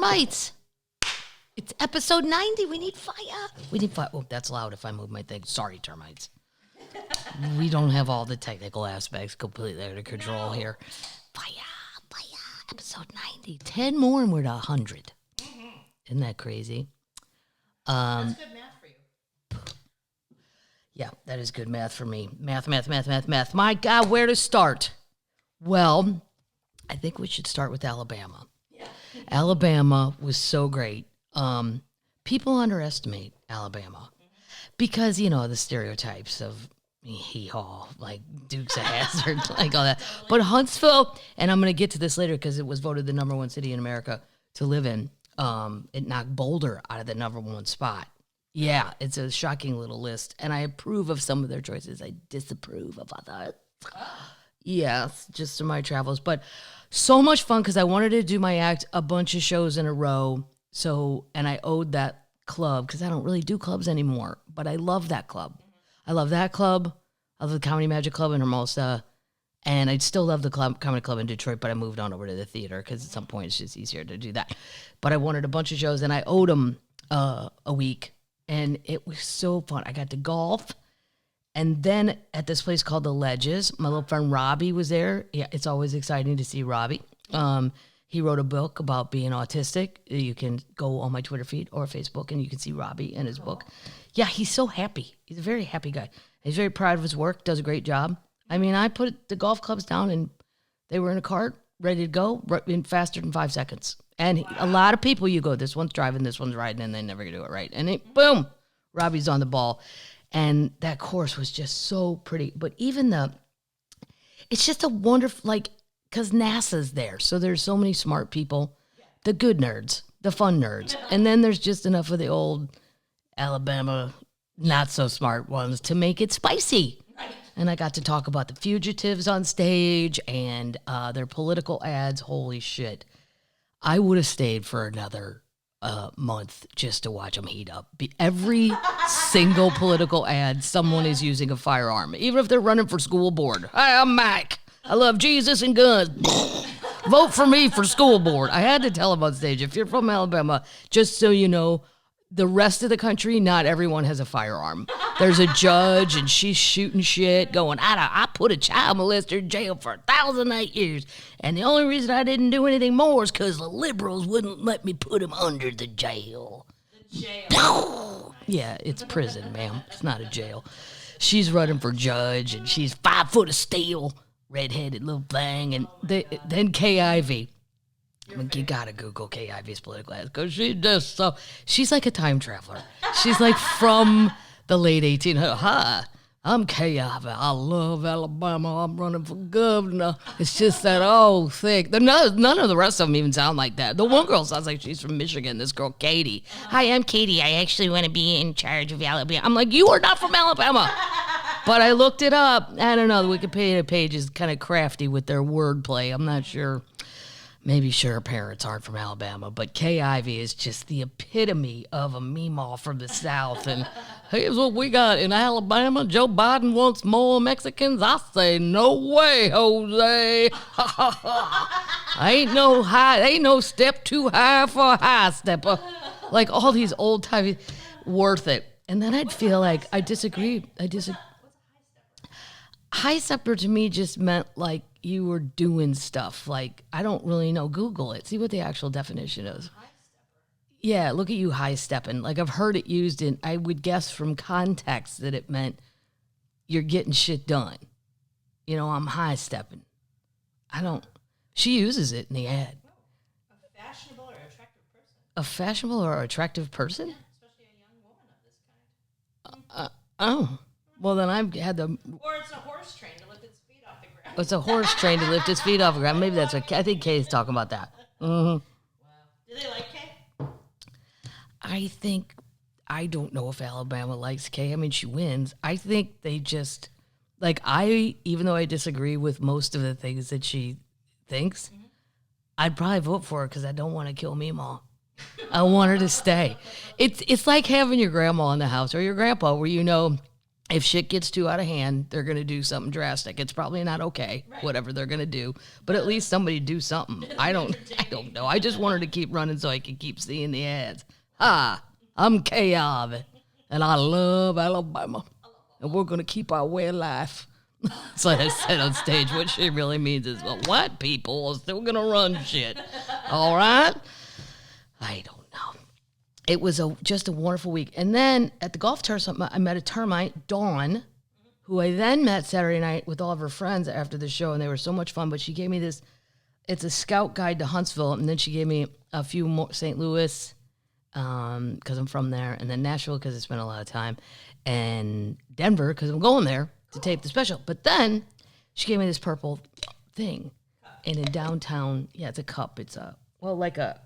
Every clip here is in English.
termites. It's episode 90. We need fire. Oh, that's loud if I move my thing. Sorry, termites. We don't have all the technical aspects completely under control here. Fire. Episode 90. 10 more and we're at 100. Mm-hmm. Isn't that crazy? That's good math for you. Yeah, that is good math for me. Math. My God, where to start? Well, I think we should start with Alabama. Yeah. Alabama was so great. People underestimate Alabama because, the stereotypes of hee-haw, like Dukes of Hazzard, like all that. But Huntsville, and I'm going to get to this later because it was voted the number one city in America to live in. It knocked Boulder out of the number one spot. Yeah, it's a shocking little list, and I approve of some of their choices. I disapprove of others. Yes, just in my travels. But so much fun because I wanted to do my act a bunch of shows in a row. And I owed that club because I don't really do clubs anymore. But I love that club. I love that club. I love the Comedy Magic Club in Hermosa. And I still love the Comedy Club in Detroit, but I moved on over to the theater because at some point it's just easier to do that. But I wanted a bunch of shows, and I owed them a week. And it was so fun. I got to golf. And then at this place called The Ledges, my little friend Robbie was there. Yeah, it's always exciting to see Robbie. He wrote a book about being autistic. You can go on my Twitter feed or Facebook, and you can see Robbie in his book. Yeah, he's so happy. He's a very happy guy. He's very proud of his work, does a great job. I mean, I put the golf clubs down, and they were in a cart, ready to go, in faster than 5 seconds. And a lot of people, you go, this one's driving, this one's riding, and they never do it right. And boom, Robbie's on the ball. And that course was just so pretty. But even it's just a wonderful, because NASA's there. So there's so many smart people, the good nerds, the fun nerds. And then there's just enough of the old Alabama, not so smart ones to make it spicy. And I got to talk about the fugitives on stage and their political ads. Holy shit. I would have stayed for another month just to watch them heat up. Every single political ad, someone is using a firearm, even if they're running for school board. Hi, I'm Mike. I love Jesus and guns. Vote for me for school board. I had to tell them on stage, if you're from Alabama, just so you know, the rest of the country, not everyone has a firearm. There's a judge, and she's shooting shit, going, I put a child molester in jail for 1,008 years, and the only reason I didn't do anything more is because the liberals wouldn't let me put him under the jail. The jail. Yeah, it's prison, ma'am. It's not a jail. She's running for judge, and she's 5 foot of steel, redheaded little thing, and then Kay Ivey. You gotta Google Kay Ivey's political ads because she's like a time traveler. She's like from the late 1800s. Hi, I'm Kay Ivey. I love Alabama. I'm running for governor. It's just that thick. None of the rest of them even sound like that. The one girl sounds like she's from Michigan. This girl, Katie. Hi, I'm Katie. I actually want to be in charge of Alabama. I'm like, you are not from Alabama. But I looked it up. I don't know. The Wikipedia page is kind of crafty with their wordplay. I'm not sure. Maybe her parents aren't from Alabama, but Kay Ivey is just the epitome of a meemaw from the South. And here's what we got in Alabama. Joe Biden wants more Mexicans. I say, no way, Jose. ain't no step too high for a high stepper. Like all these old timey, worth it. And then I'd feel like I disagree. High stepper to me just meant like you were doing stuff. Like, I don't really know. Google it. See what the actual definition is. Yeah, look at you high stepping. Like, I've heard it used in, I would guess from context that it meant you're getting shit done. I'm high stepping. She uses it in the ad. A fashionable or attractive person. A fashionable or attractive person? Yeah, especially a young woman of this kind. Well, then I've had the... Or it's a horse trained to lift its feet off the ground. It's a horse trained to lift its feet off the ground. Maybe that's what... I think Kay's talking about that. Mm-hmm. Wow. Do they like Kay? I don't know if Alabama likes Kay. I mean, she wins. I think they just... even though I disagree with most of the things that she thinks, I'd probably vote for her because I don't want to kill Meemaw. I want her to stay. It's like having your grandma in the house or your grandpa where If shit gets too out of hand, they're going to do something drastic. It's probably not okay, whatever they're going to do, but at least somebody do something. I don't know. I just want her to keep running so I can keep seeing the ads. Hi, I'm Kayav, and I love Alabama, and we're going to keep our way of life. So I said on stage, what she really means is, well, white people are still going to run shit. All right? I don't know. It was just a wonderful week. And then at the golf tournament, I met a termite, Dawn, who I then met Saturday night with all of her friends after the show, and they were so much fun. But she gave me this, it's a scout guide to Huntsville, and then she gave me a few more, St. Louis, because I'm from there, and then Nashville, because I spent a lot of time, and Denver, because I'm going there to tape the special. But then she gave me this purple thing, and in downtown, yeah, it's a cup. It's like a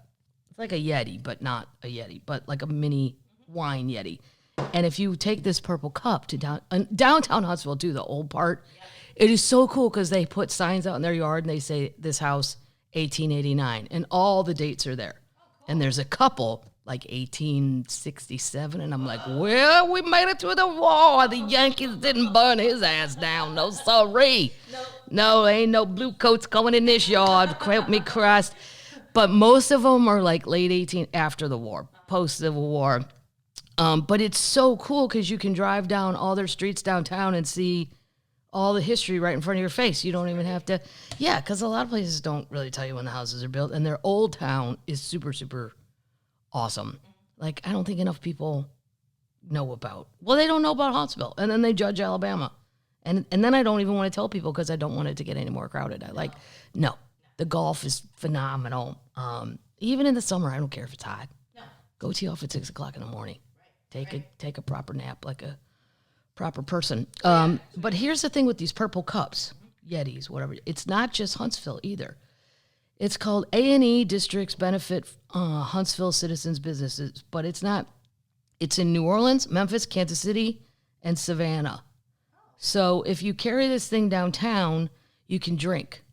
Yeti, but not a Yeti, but like a mini wine Yeti. And if you take this purple cup to downtown Huntsville, too, the old part, it is so cool because they put signs out in their yard and they say, this house, 1889, and all the dates are there. And there's a couple, like 1867, and I'm like, well, we made it to the war. The Yankees didn't burn his ass down. No, sorry. No, ain't no blue coats coming in this yard. Help me Christ. But most of them are like late 18, after the war, post-Civil War. But it's so cool because you can drive down all their streets downtown and see all the history right in front of your face. You don't even have to, because a lot of places don't really tell you when the houses are built. And their old town is super, super awesome. Like, I don't think enough people know about. Well, they don't know about Huntsville. And then they judge Alabama. And then I don't even want to tell people because I don't want it to get any more crowded. No. The golf is phenomenal. Even in the summer, I don't care if it's hot. No. Go tee off at 6 o'clock in the morning. Take a proper nap like a proper person. But here's the thing with these purple cups, Yetis, whatever. It's not just Huntsville either. It's called A&E Districts Benefit Huntsville Citizens Businesses, but it's not. It's in New Orleans, Memphis, Kansas City, and Savannah. So if you carry this thing downtown, you can drink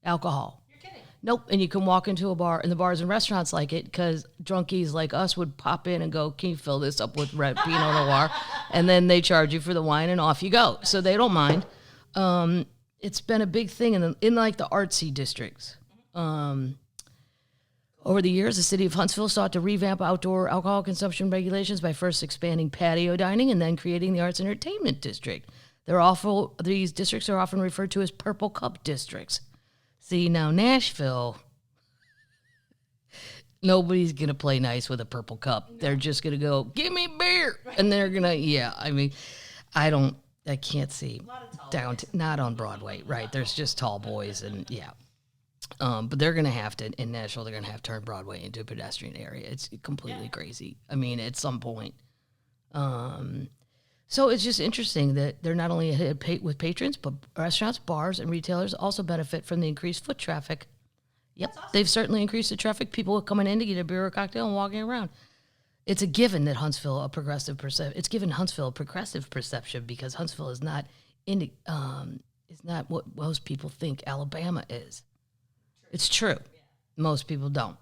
alcohol. You're kidding. Nope. And you can walk into a bar, and the bars and restaurants like it because drunkies like us would pop in and go, can you fill this up with red Pinot Noir? And then they charge you for the wine, and off you go. So they don't mind. It's been a big thing in like the artsy districts. Over the years, the city of Huntsville sought to revamp outdoor alcohol consumption regulations by first expanding patio dining and then creating the arts and entertainment district. These districts are often referred to as purple cup districts. See, now Nashville, nobody's going to play nice with a purple cup. No. They're just going to go, give me beer. Right. And they're going to, I can't see not on Broadway, right? There's just tall boys and but they're going to have to, in Nashville, they're going to have to turn Broadway into a pedestrian area. It's completely crazy. I mean, at some point. So it's just interesting that they're not only ahead with patrons, but restaurants, bars, and retailers also benefit from the increased foot traffic. Yep, awesome. They've certainly increased the traffic. People are coming in to get a beer or cocktail and walking around. It's a given that Huntsville it's given Huntsville a progressive perception because Huntsville is not what most people think Alabama is. True. It's true. Yeah. Most people don't.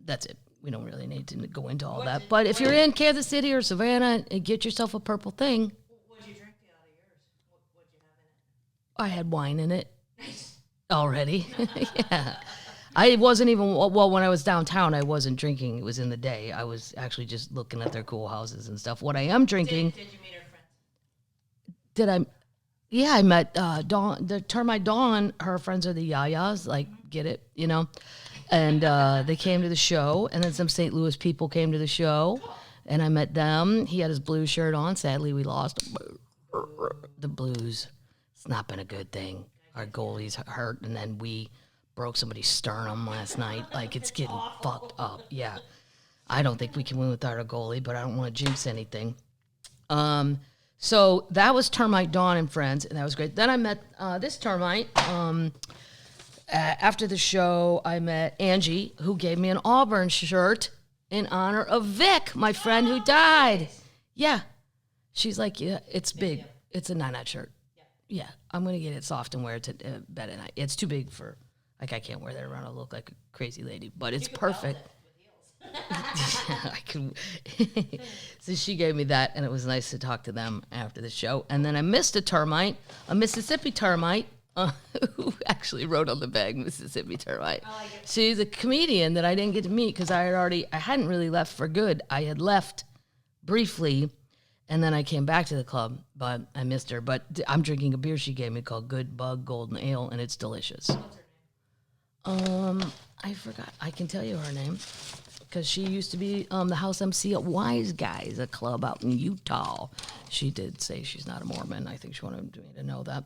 That's it. We don't really need to go into all that. But if you're in Kansas City or Savannah, get yourself a purple thing. What did you drink out of yours? What did you have in it? I had wine in it already. Yeah. I wasn't even, when I was downtown, I wasn't drinking. It was in the day. I was actually just looking at their cool houses and stuff. What I am drinking. Did you meet her friends? Did I? Yeah, I met Dawn. The termite Dawn, her friends are the Yayas. Like, get it, And they came to the show, and then some St. Louis people came to the show, and I met them. He had his blue shirt on. Sadly, we lost the Blues. It's not been a good thing. Our goalie's hurt, and then we broke somebody's sternum last night. Like, it's getting fucked up. Yeah. I don't think we can win without our goalie, but I don't want to jinx anything. So that was Termite Dawn and friends, and that was great. Then I met this termite. After the show, I met Angie, who gave me an Auburn shirt in honor of Vic, my friend who died. Nice. Yeah. She's like, yeah, it's big. It's a 9-9 shirt. Yeah. I'm going to get it soft and wear it to bed at night. It's too big for, I can't wear that around. I look like a crazy lady, but it's perfect. I can. So she gave me that, and it was nice to talk to them after the show. And then I missed a termite, a Mississippi termite, who actually wrote on the bag, Mississippi termite. I like it. She's a comedian that I didn't get to meet because I hadn't really left for good. I had left briefly, and then I came back to the club, but I missed her. But I'm drinking a beer she gave me called Good Bug Golden Ale, and it's delicious. What's her name? I forgot. I can tell you her name because she used to be the house MC at Wise Guys, a club out in Utah. She did say she's not a Mormon. I think she wanted me to know that.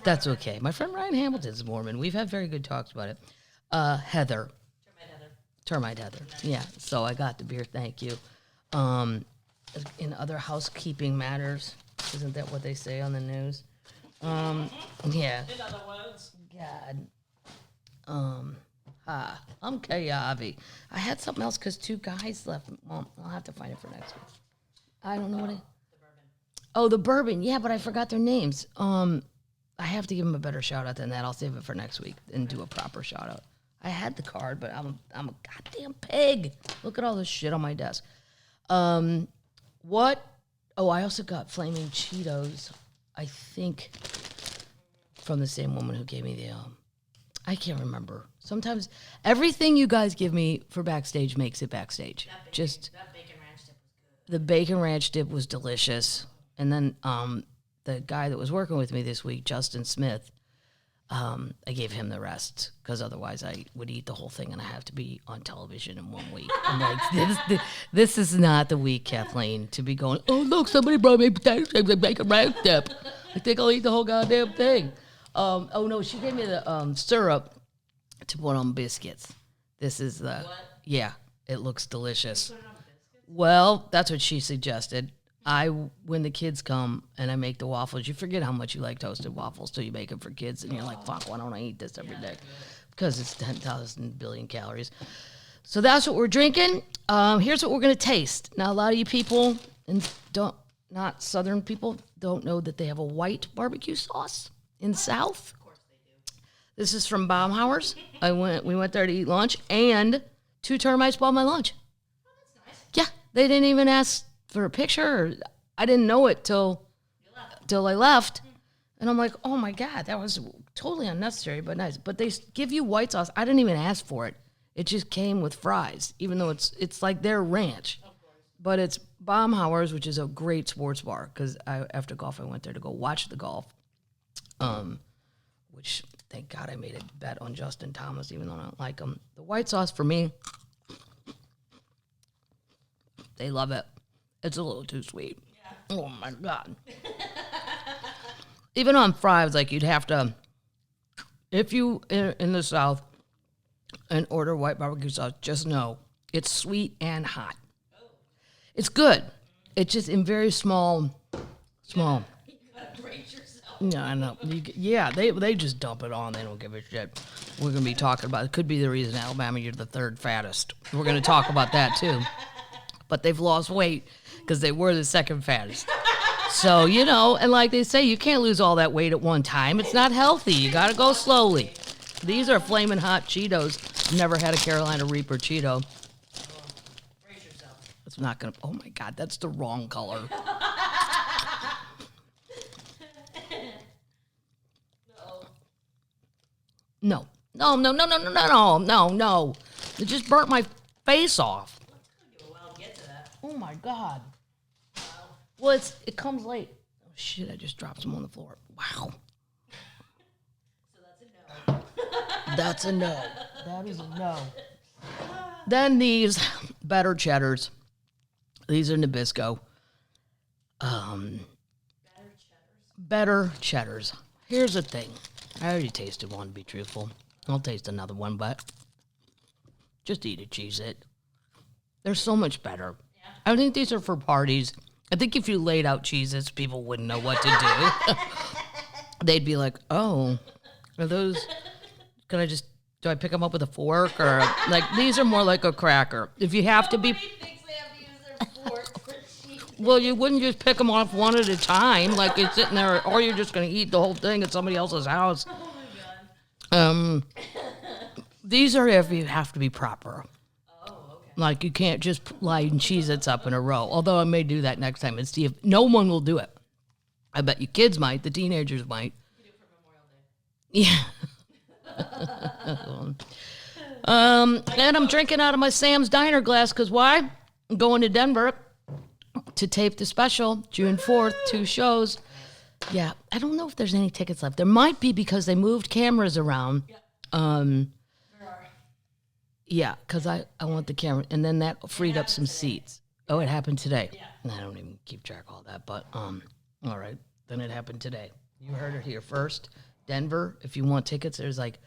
That's okay. My friend Ryan Hamilton's a Mormon. We've had very good talks about it. Heather. Termite Heather. Yeah. So I got the beer. Thank you. In other housekeeping matters, isn't that what they say on the news? Yeah. In other words. God. I'm Kayavi. I had something else because 2 guys left. Well, I'll have to find it for next week. I don't know what it. The bourbon. Oh, the bourbon. Yeah, but I forgot their names. I have to give them a better shout out than that. I'll save it for next week and do a proper shout out. I had the card, but I'm a goddamn pig. Look at all this shit on my desk. What? Oh, I also got Flaming Cheetos. I think from the same woman who gave me the. I can't remember. Sometimes everything you guys give me for backstage makes it backstage. That bacon ranch dip was good. The bacon ranch dip was delicious. And then the guy that was working with me this week, Justin Smith, I gave him the rest because otherwise I would eat the whole thing and I have to be on television in 1 week. I'm like, this is not the week, Kathleen, to be going, oh, look, somebody brought me potato chips and bacon ranch dip. I think I'll eat the whole goddamn thing. Oh, no, she gave me the syrup to put on biscuits. This is the, What? yeah, it looks delicious. Put it on biscuits? Well, that's what she suggested. When the kids come and I make the waffles, you forget how much you like toasted waffles till you make them for kids, and you're like, fuck, why don't I eat this every day? Because it's 10,000 billion calories. So that's what we're drinking. Here's what we're going to taste. Now, a lot of you people, and not Southern people, don't know that they have a white barbecue sauce in the South. Of course they do. This is from Baumhower's. We went there to eat lunch, and 2 termites bought my lunch. Oh, that's nice. Yeah, they didn't even ask for a picture. I didn't know it till I left. And I'm like, oh my God, that was totally unnecessary, but nice. But they give you white sauce. I didn't even ask for it. It just came with fries, even though it's like their ranch. Of course. But it's Baumhower's, which is a great sports bar, because after golf, I went there to go watch the golf. Which, thank God I made a bet on Justin Thomas, even though I don't like him. The white sauce, for me, they love it. It's a little too sweet. Yeah. Oh, my God. Even on fries, like, you'd have to, if you, in the South, and order white barbecue sauce, just know it's sweet and hot. Oh. It's good. It's just in very small. You gotta brace yourself. No, I know. Yeah, they just dump it on. They don't give a shit. We're going to be talking about it. Could be the reason, Alabama, you're the 3rd fattest. We're going to talk about that, too. But they've lost weight because they were the 2nd fattest. So, and like they say, you can't lose all that weight at one time. It's not healthy. You got to go slowly. These are Flamin' Hot Cheetos. Never had a Carolina Reaper Cheeto. Brace yourself. It's not going to... Oh, my God. That's the wrong color. No. No. It just burnt my face off. It's gonna be a while to get to that. Oh, my God. Wow. Well, it comes late. Oh, shit, I just dropped some on the floor. Wow. So that's a no. That's a no. That is a no. Then these better cheddars. These are Nabisco. Better cheddars. Here's the thing. I already tasted one, to be truthful. I'll taste another one, but just eat a Cheez-It. They're so much better. Yeah. I think these are for parties. I think if you laid out Cheez-Its, people wouldn't know what to do. They'd be like, oh, are those... Do I pick them up with a fork? Or, like, these are more like a cracker. If you have to be... Nobody thinks they have to use their fork for Cheez-Its. Well, you wouldn't just pick them off one at a time, like it's sitting there, or you're just going to eat the whole thing at somebody else's house. Oh my God. These are if you have to be proper. Oh. Like, you can't just line Cheez-Its up in a row. Although I may do that next time and see if no one will do it. I bet you kids might. The teenagers might. You can do it for Memorial Day. Yeah. And I'm drinking out of my Sam's Diner glass because why? I'm going to Denver to tape the special June 4th, 2 shows. Yeah, I don't know if there's any tickets left. There might be because they moved cameras around. There are. Yeah, because I want the camera. And then that freed up some seats. Oh, it happened today. Yeah. And I don't even keep track of all that. But, all right. Then it happened today. You heard it here first. Denver, if you want tickets, there's like,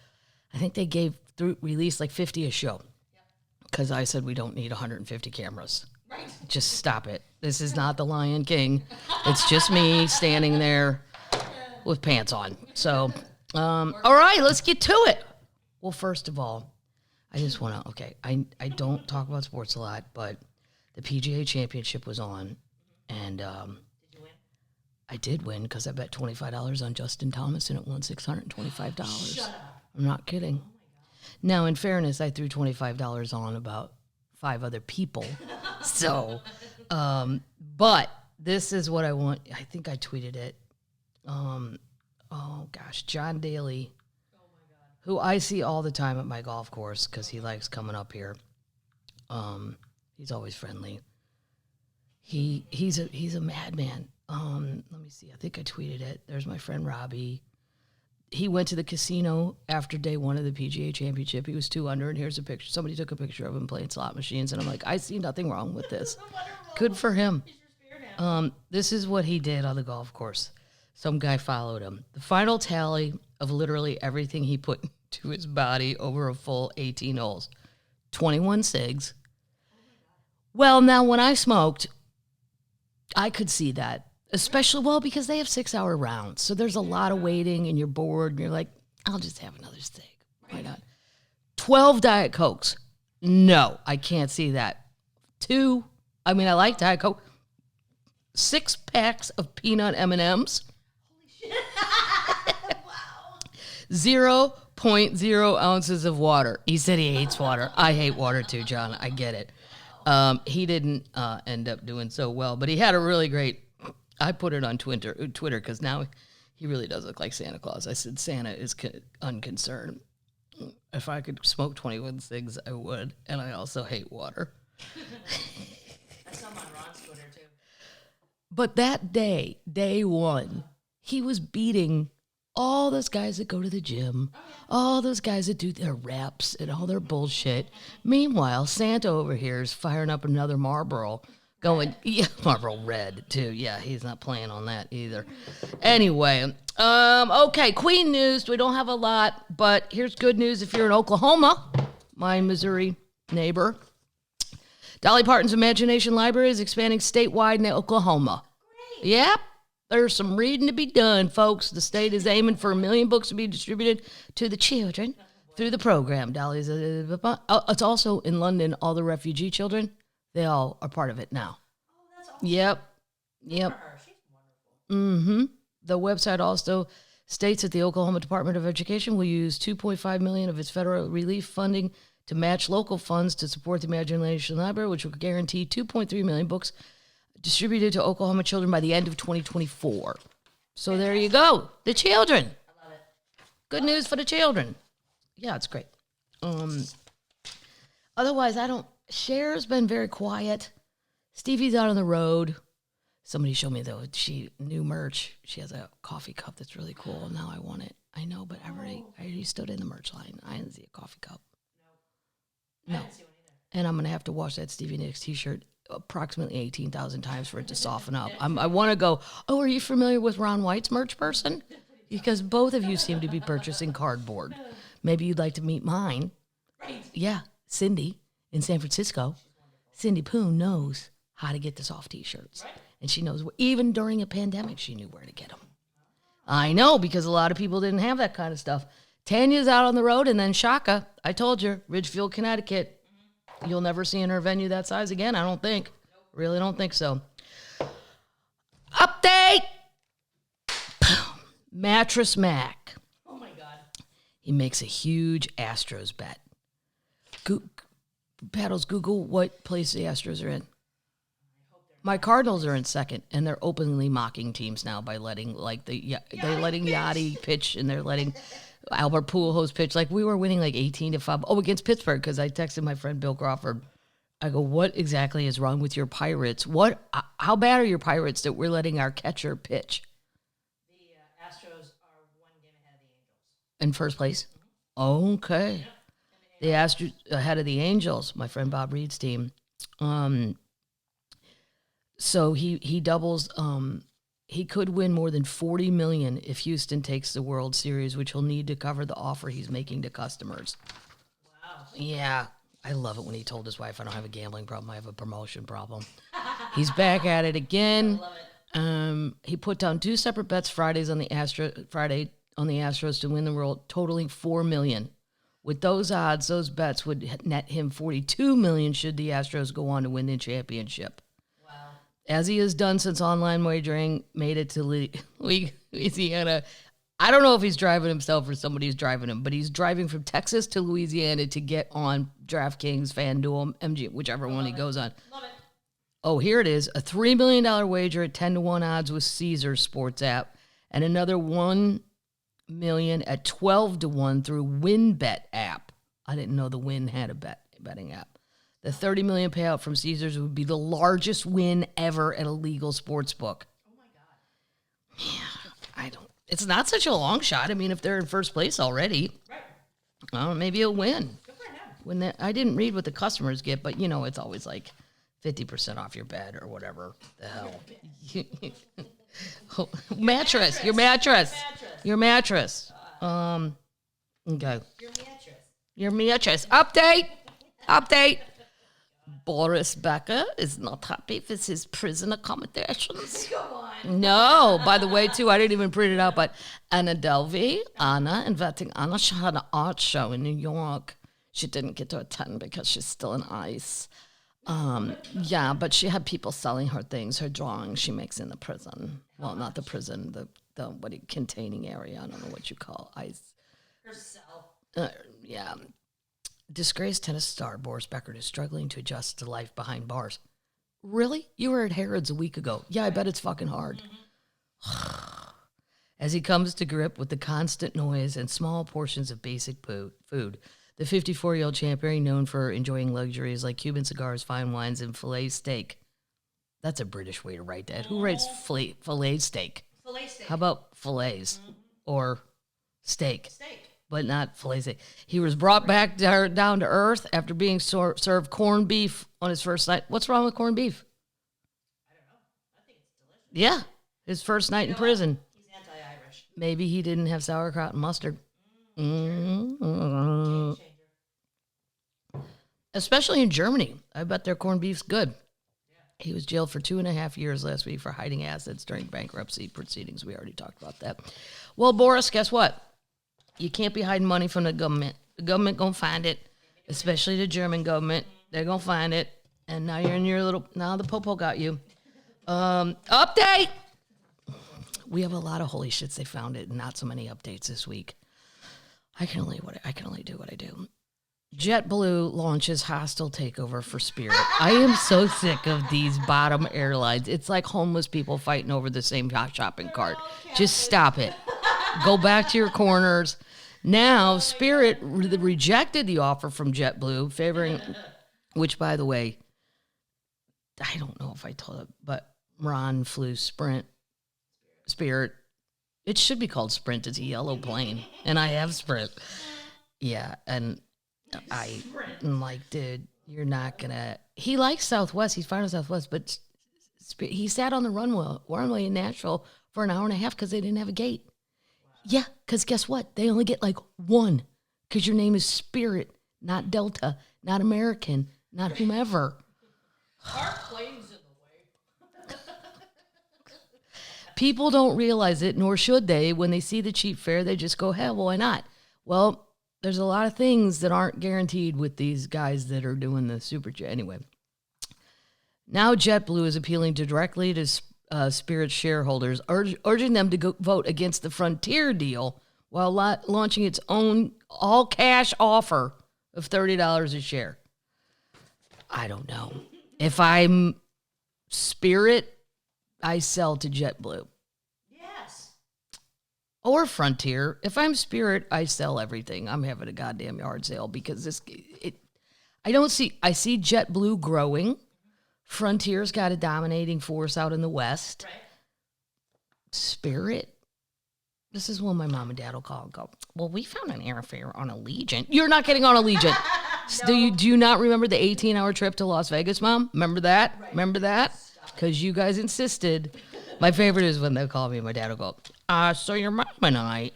I think they released like 50 a show. Because I said we don't need 150 cameras. Right. Just stop it. This is not the Lion King. It's just me standing there with pants on. So, all right, let's get to it. Well, first of all, I just want to, okay, I don't talk about sports a lot, but the PGA Championship was on, and Did you win? I did win because I bet $25 on Justin Thomas, and it won $625. Shut up. I'm not kidding. Oh my God. Now, in fairness, I threw $25 on about 5 other people. So, but this is what I want. I think I tweeted it. Oh gosh, John Daly, Oh my God. who I see all the time at my golf course because he likes coming up here. He's always friendly. He's a madman. Let me see. I think I tweeted it. There's my friend Robbie. He went to the casino after day 1 of the PGA Championship. He was 2 under, and here's a picture. Somebody took a picture of him playing slot machines, and I'm like, I see nothing wrong with this. Wonderful. Good for him. He's your spirit animal. This is what he did on the golf course. Some guy followed him. The final tally of literally everything he put to his body over a full 18 holes. 21 cigs. Well, now when I smoked, I could see that. Especially, well, because they have 6-hour rounds. So there's a lot of waiting and you're bored and you're like, I'll just have another cig. Why not? 12 Diet Cokes. No, I can't see that. 2, I mean, I like Diet Coke. 6 packs of peanut M&Ms. Holy shit. Wow. 0.0 ounces of water. He said he hates water. I hate water too, John. I get it. He didn't end up doing so well, but he had a really great, I put it on Twitter because now he really does look like Santa Claus. I said Santa is unconcerned. If I could smoke 21 cigs, I would. And I also hate water. I saw him on Ron's Twitter too. But that day 1, he was beating all those guys that go to the gym, all those guys that do their reps and all their bullshit. Meanwhile, Santa over here is firing up another Marlboro, going, yeah, Marlboro Red, too. Yeah, he's not playing on that either. Anyway, okay, Queen news. We don't have a lot, but here's good news if you're in Oklahoma, my Missouri neighbor. Dolly Parton's Imagination Library is expanding statewide in Oklahoma. Great. Yep. There's some reading to be done, folks. The state is aiming for 1 million books to be distributed to the children through the program. Dolly's. It's also in London. All the refugee children, they all are part of it now. Oh, that's awesome. Yep. For her. She's wonderful. Mm-hmm. The website also states that the Oklahoma Department of Education will use $2.5 million of its federal relief funding to match local funds to support the Imagination Library, which will guarantee 2.3 million books distributed to Oklahoma children by the end of 2024. So there you go. The children. I love it. Good news for the children. Yeah, it's great. Otherwise, Cher's been very quiet. Stevie's out on the road. Somebody showed me, though, new merch. She has a coffee cup that's really cool. Now I want it. I know, but I already stood in the merch line. I didn't see a coffee cup. No. I didn't see one either. And I'm going to have to wash that Stevie Nicks t-shirt approximately 18,000 times for it to soften up. I want to go, oh, are you familiar with Ron White's merch person? Because both of you seem to be purchasing cardboard. Maybe you'd like to meet mine. Right. Yeah, Cindy in San Francisco. Cindy Poon knows how to get the soft t-shirts. Right. And she knows, even during a pandemic, she knew where to get them. I know, because a lot of people didn't have that kind of stuff. Tanya's out on the road, and then Shaka, I told you, Ridgefield, Connecticut. You'll never see in her venue that size again, I don't think. Really don't think so. Update! Mattress Mack. Oh my God. He makes a huge Astros bet. Paddles, Google what place the Astros are in. My Cardinals are in second, and they're openly mocking teams now by letting they're letting Yachty pitch, and they're letting Albert Pujols pitch. Like we were winning like 18-5. Oh, against Pittsburgh, because I texted my friend Bill Crawford. I go, what exactly is wrong with your Pirates? How bad are your Pirates that we're letting our catcher pitch? The Astros are 1 game ahead of the Angels. In first place? Okay. The Astros ahead of the Angels, my friend Bob Reed's team. So he doubles. He could win more than $40 million if Houston takes the World Series, which he'll need to cover the offer he's making to customers. Wow. Yeah, I love it when he told his wife, "I don't have a gambling problem. I have a promotion problem." He's back at it again. I love it. He put down 2 separate bets Friday on the Astros to win the World, totaling $4 million. With those odds, those bets would net him $42 million should the Astros go on to win the championship. As he has done since online wagering made it to Louisiana. I don't know if he's driving himself or somebody's driving him, but he's driving from Texas to Louisiana to get on DraftKings, FanDuel, MG, whichever one he goes on. Love it. Oh, here it is. A $3 million wager at 10-1 odds with Caesars Sports app, and another $1 million at 12-1 through WinBet app. I didn't know the Win had a betting app. The $30 million payout from Caesars would be the largest win ever at a legal sports book. Oh my God. Yeah, it's not such a long shot. I mean, if they're in first place already, right. Maybe he'll win. Good for him. I didn't read what the customers get, but it's always like 50% off your bed or whatever the hell. Mattress. Your mattress. Your mattress. Okay. Your mattress. Update. Boris Becker is not happy with his prison accommodations. Come on. No, by the way, too, I didn't even print it out, but Anna Delvey, inviting Anna, she had an art show in New York. She didn't get to attend because she's still in ICE. Yeah, but she had people selling her things, her drawings she makes in the prison. Well, not the prison, the containing area. I don't know what you call ICE. Herself. Yeah. Disgraced tennis star Boris Becker is struggling to adjust to life behind bars. Really? You were at Harrods a week ago. Yeah, I bet it's fucking hard. Mm-hmm. As he comes to grip with the constant noise and small portions of basic food, the 54-year-old champion, known for enjoying luxuries like Cuban cigars, fine wines, and filet steak. That's a British way to write that. Who writes filet steak? Filet steak. How about fillets or steak? Steak. But not filet steak. He was brought back down to earth after being served corned beef on his first night. What's wrong with corned beef? I don't know. I think it's delicious. Yeah, his first night in prison. He's anti-Irish. Maybe he didn't have sauerkraut and mustard. Game changer. Especially in Germany. I bet their corned beef's good. Yeah. He was jailed for 2.5 years last week for hiding assets during bankruptcy proceedings. We already talked about that. Well, Boris, guess what? You can't be hiding money from the government. The government gonna find it, especially the German government. They're gonna find it. And now you're in now the popo got you. Update! We have a lot of holy shits. They found it, and not so many updates this week. I can only do what I do. JetBlue launches hostile takeover for Spirit. I am so sick of these bottom airlines. It's like homeless people fighting over the same shopping cart. Just stop it. Go back to your corners. Now, Spirit rejected the offer from JetBlue, favoring, which, by the way, I don't know if I told it, but Ron flew Spirit. It should be called Sprint. It's a yellow plane, and I have Sprint. Yeah, and I'm like, dude, you're not going to. He likes Southwest. He's fine with Southwest, but he sat on the runway in Nashville for an hour and a half because they didn't have a gate. Yeah, because guess what? They only get like one because your name is Spirit, not Delta, not American, not whomever. Our plane's in the way. People don't realize it, nor should they. When they see the cheap fare, they just go, hell, why not? Well, there's a lot of things that aren't guaranteed with these guys that are doing the super jet. Anyway, now JetBlue is appealing directly to Spirit shareholders, urging them to vote against the Frontier deal while launching its own all-cash offer of $30 a share. I don't know. If I'm Spirit, I sell to JetBlue. Yes. Or Frontier. If I'm Spirit, I sell everything. I'm having a goddamn yard sale because I see JetBlue growing. Frontier's got a dominating force out in the West. Right. Spirit. This is when my mom and dad will call and go, well, we found an airfare on Allegiant. You're not getting on Allegiant. No. Do you not remember the 18-hour trip to Las Vegas, Mom? Remember that? Right. Remember that? Because you guys insisted. My favorite is when they call me and my dad will go, so your mom and I,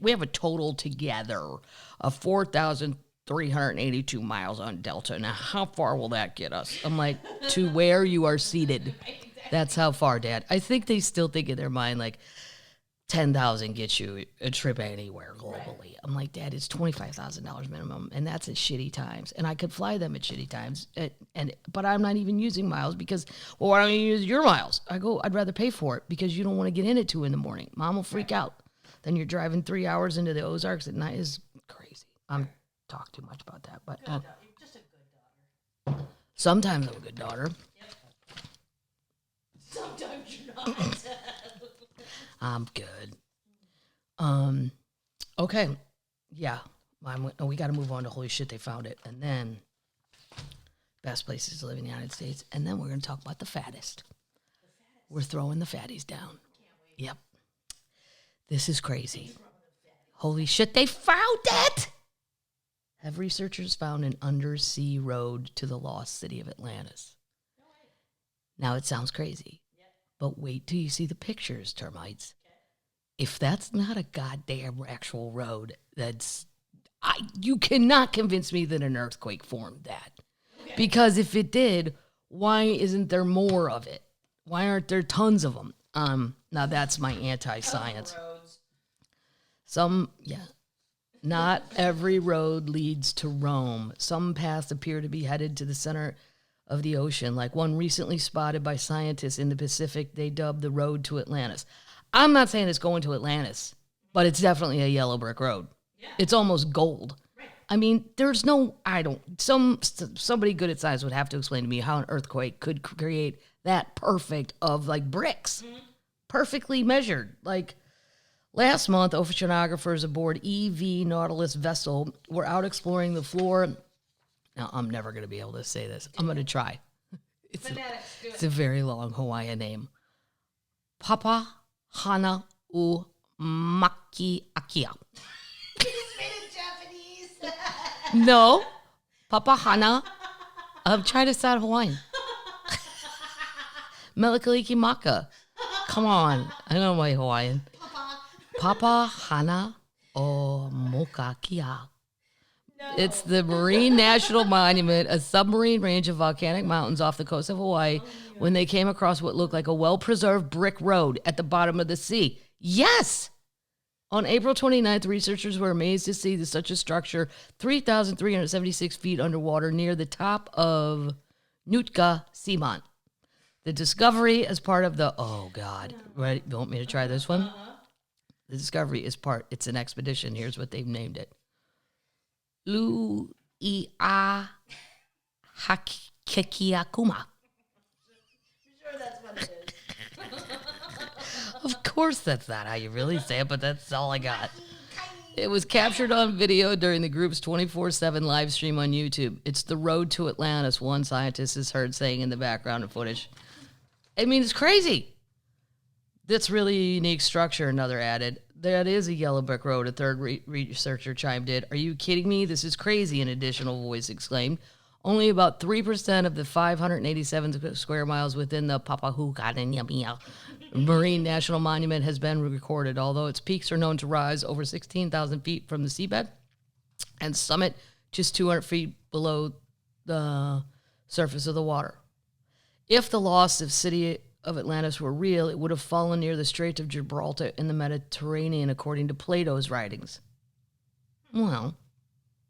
we have a total together of 4,382 miles on Delta. Now, how far will that get us? I'm like, to where you are seated. That's how far, Dad. I think they still think in their mind, like, 10,000 gets you a trip anywhere globally. Right. I'm like, Dad, it's $25,000 minimum, and that's at shitty times. And I could fly them at shitty times, but I'm not even using miles because, well, why don't you use your miles? I go, I'd rather pay for it because you don't want to get in at 2 a.m. Mom will freak out. Then you're driving 3 hours into the Ozarks at night is crazy. I'm talk too much about that, but you're just a good daughter. Sometimes I'm a good daughter. Yep. Sometimes you're not. I'm good. Okay. Yeah. We got to move on to holy shit, they found it. And then best places to live in the United States. And then we're going to talk about the fattest. We're throwing the fatties down. Yep. This is crazy. Holy shit, they found it! Have researchers found an undersea road to the lost city of Atlantis? Now it sounds crazy. But wait till you see the pictures, termites. If that's not a goddamn actual road, you cannot convince me that an earthquake formed that. Okay. Because if it did, why isn't there more of it? Why aren't there tons of them? Now that's my anti-science. Not every road leads to Rome. Some paths appear to be headed to the center of the ocean, like one recently spotted by scientists in the Pacific they dubbed the road to Atlantis. I'm not saying it's going to Atlantis, but it's definitely a yellow brick road. Yeah. It's almost gold. Right. I mean, there's no, somebody good at science would have to explain to me how an earthquake could create that perfect of like bricks. Mm-hmm. Perfectly measured. Like last month, oceanographers aboard EV Nautilus vessel were out exploring the floor. Now, I'm never going to be able to say this. I'm going to try. It's a very long Hawaiian name. Papa Hana U Maki Akia. You just made it Japanese. No. Papa Hana. I'm trying to sound Hawaiian. Melikaliki Maka. Come on. I know my Hawaiian. Papa Hana O Mokakia. No. It's the Marine National Monument, a submarine range of volcanic mountains off the coast of Hawaii, when they came across what looked like a well-preserved brick road at the bottom of the sea. Yes! On April 29th, researchers were amazed to see such a structure 3,376 feet underwater near the top of Nootka Seamount. The discovery as part of the... Oh, God. Right? You want me to try this one? The discovery is it's an expedition. Here's what they've named it. Lu'i'a Hakekiakuma. Sure that's what it is. Of course that's not how you really say it, but that's all I got. It was captured on video during the group's 24/7 live stream on YouTube. It's the road to Atlantis, one scientist is heard saying in the background of footage. I mean, it's crazy. That's really a unique structure, another added. That is a yellow brick road, a third researcher chimed in. Are you kidding me? This is crazy, an additional voice exclaimed. Only about 3% of the 587 square miles within the Papahukadanyamia Marine National Monument has been recorded, although its peaks are known to rise over 16,000 feet from the seabed and summit just 200 feet below the surface of the water. If the loss of city of Atlantis were real, it would have fallen near the Strait of Gibraltar in the Mediterranean, according to Plato's writings. Well,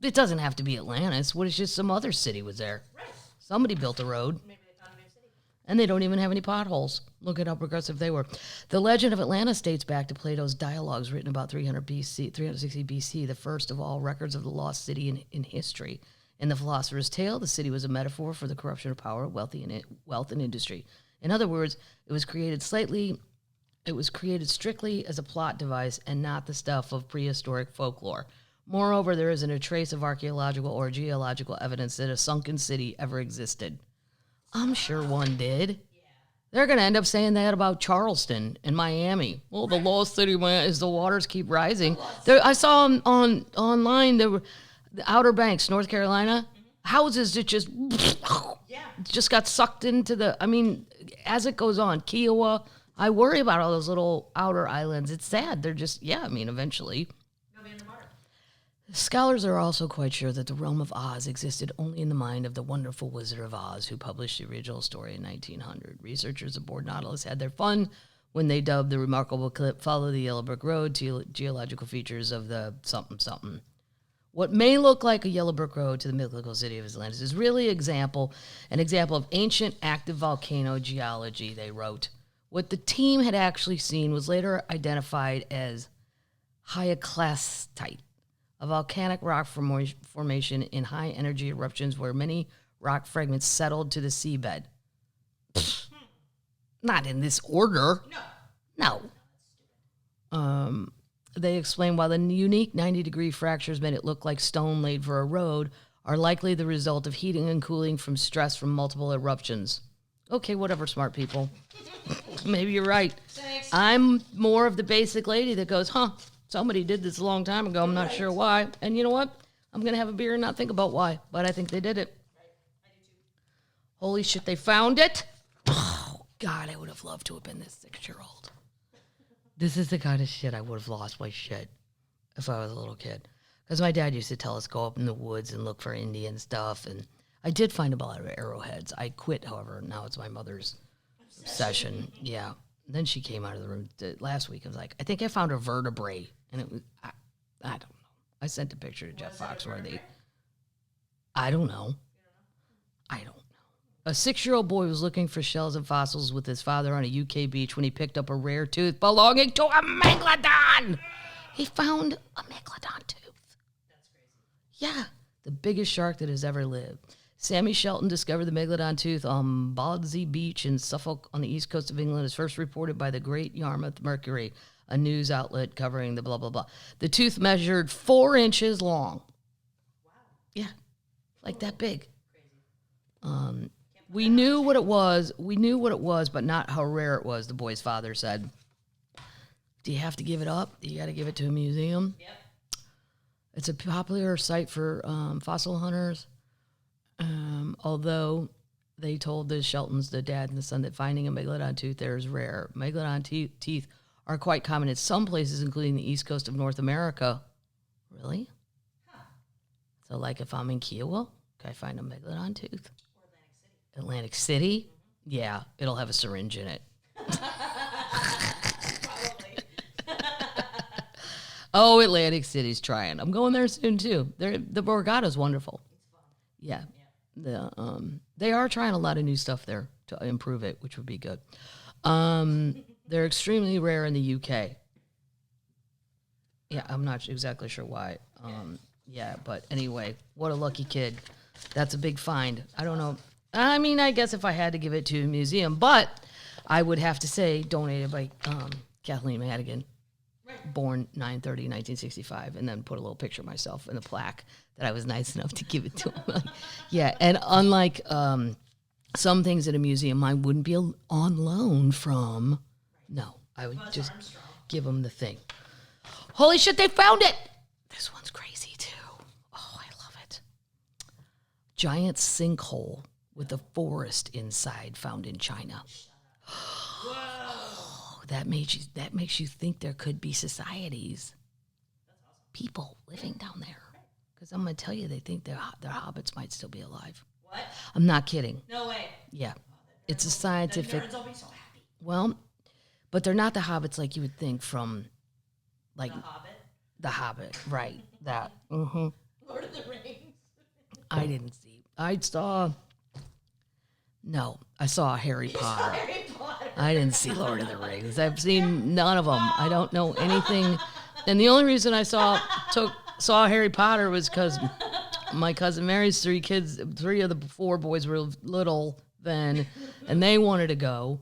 it doesn't have to be Atlantis. What if just some other city was there? Right. Somebody built a road. Maybe they found a new city. And they don't even have any potholes. Look at how progressive they were. The legend of Atlantis dates back to Plato's dialogues written about 360 BC, the first of all records of the lost city in history. In the philosopher's tale, the city was a metaphor for the corruption of power, wealth, and industry. In other words, it was created strictly as a plot device and not the stuff of prehistoric folklore. Moreover, there isn't a trace of archaeological or geological evidence that a sunken city ever existed. I'm sure one did. They're going to end up saying that about Charleston and Miami. Well, the lost city as the waters keep rising. I saw online, there were the Outer Banks, North Carolina, houses that just got sucked into the, I mean, as it goes on, Kiowa, I worry about all those little outer islands. It's sad. They're just, eventually. Scholars are also quite sure that the realm of Oz existed only in the mind of the wonderful Wizard of Oz, who published the original story in 1900. Researchers aboard Nautilus had their fun when they dubbed the remarkable clip "Follow the Yellow Brick Road" to geological features of the something something. What may look like a yellow brick road to the mythical city of Atlantis is really an example of ancient active volcano geology, they wrote. What the team had actually seen was later identified as hyoclastite, a volcanic rock formation in high-energy eruptions where many rock fragments settled to the seabed. Not in this order. No. They explain why the unique 90-degree fractures made it look like stone laid for a road are likely the result of heating and cooling from stress from multiple eruptions. Okay, whatever, smart people. Maybe you're right. Thanks. I'm more of the basic lady that goes, somebody did this a long time ago. I'm not sure why. And you know what? I'm going to have a beer and not think about why. But I think they did it. Right. I do too. Holy shit, they found it? Oh, God, I would have loved to have been this 6-year-old. This is the kind of shit I would have lost my shit if I was a little kid. Because my dad used to tell us go up in the woods and look for Indian stuff. And I did find a lot of arrowheads. I quit, however. Now it's my mother's obsession. Yeah. And then she came out of the room last week and was like, I think I found a vertebrae. And it was, I don't know. I sent a picture to Jeff Foxworthy. I don't know. A 6-year-old boy was looking for shells and fossils with his father on a UK beach when he picked up a rare tooth belonging to a Megalodon. He found a Megalodon tooth. That's crazy. Yeah, the biggest shark that has ever lived. Sammy Shelton discovered the Megalodon tooth on Bawdsey Beach in Suffolk on the east coast of England. Is first reported by the Great Yarmouth Mercury, a news outlet covering the blah, blah, blah. The tooth measured 4 inches long. Wow. Yeah, like that big. Crazy. We knew what it was, but not how rare it was, the boy's father said. Do you have to give it up? You got to give it to a museum? Yep. It's a popular site for fossil hunters. Although they told the Sheltons, the dad and the son, that finding a Megalodon tooth there is rare. Megalodon teeth are quite common in some places, including the east coast of North America. Really? Huh. So, like if I'm in Kiowa, can I find a Megalodon tooth? Or Atlantic City. Atlantic City? Mm-hmm. Yeah, it'll have a syringe in it. Probably. Oh, Atlantic City's trying. I'm going there soon, too. The Borgata's wonderful. It's fun. Yeah. They are trying a lot of new stuff there to improve it, which would be good. They're extremely rare in the UK. Yeah, I'm not exactly sure why. Yeah, but anyway, what a lucky kid. That's a big find. I don't know. I mean, I guess if I had to give it to a museum, but I would have to say donated by Kathleen Madigan, born 9/30/1965, and then put a little picture of myself in the plaque that I was nice enough to give it to him. Yeah, and unlike some things at a museum, I wouldn't be on loan from. No, I would just give them the thing. Holy shit, they found it! This one's crazy, too. Oh, I love it. Giant sinkhole with a forest inside found in China. Whoa. That makes you think there could be societies. That's awesome. People living down there. Because I'm going to tell you, they think their hobbits might still be alive. What? I'm not kidding. No way. Yeah. Oh, It's a scientific... The nerds will be so happy. Well, but they're not the hobbits like you would think from... like The Hobbit. The Hobbit, right. That. Mm-hmm. Lord of the Rings. I didn't see. I saw Harry Potter. Harry Potter. I didn't see Lord of the Rings. I've seen none of them. I don't know anything. And the only reason I saw Harry Potter was because My cousin Mary's 3 kids, 3 of the 4 boys were little then, and they wanted to go.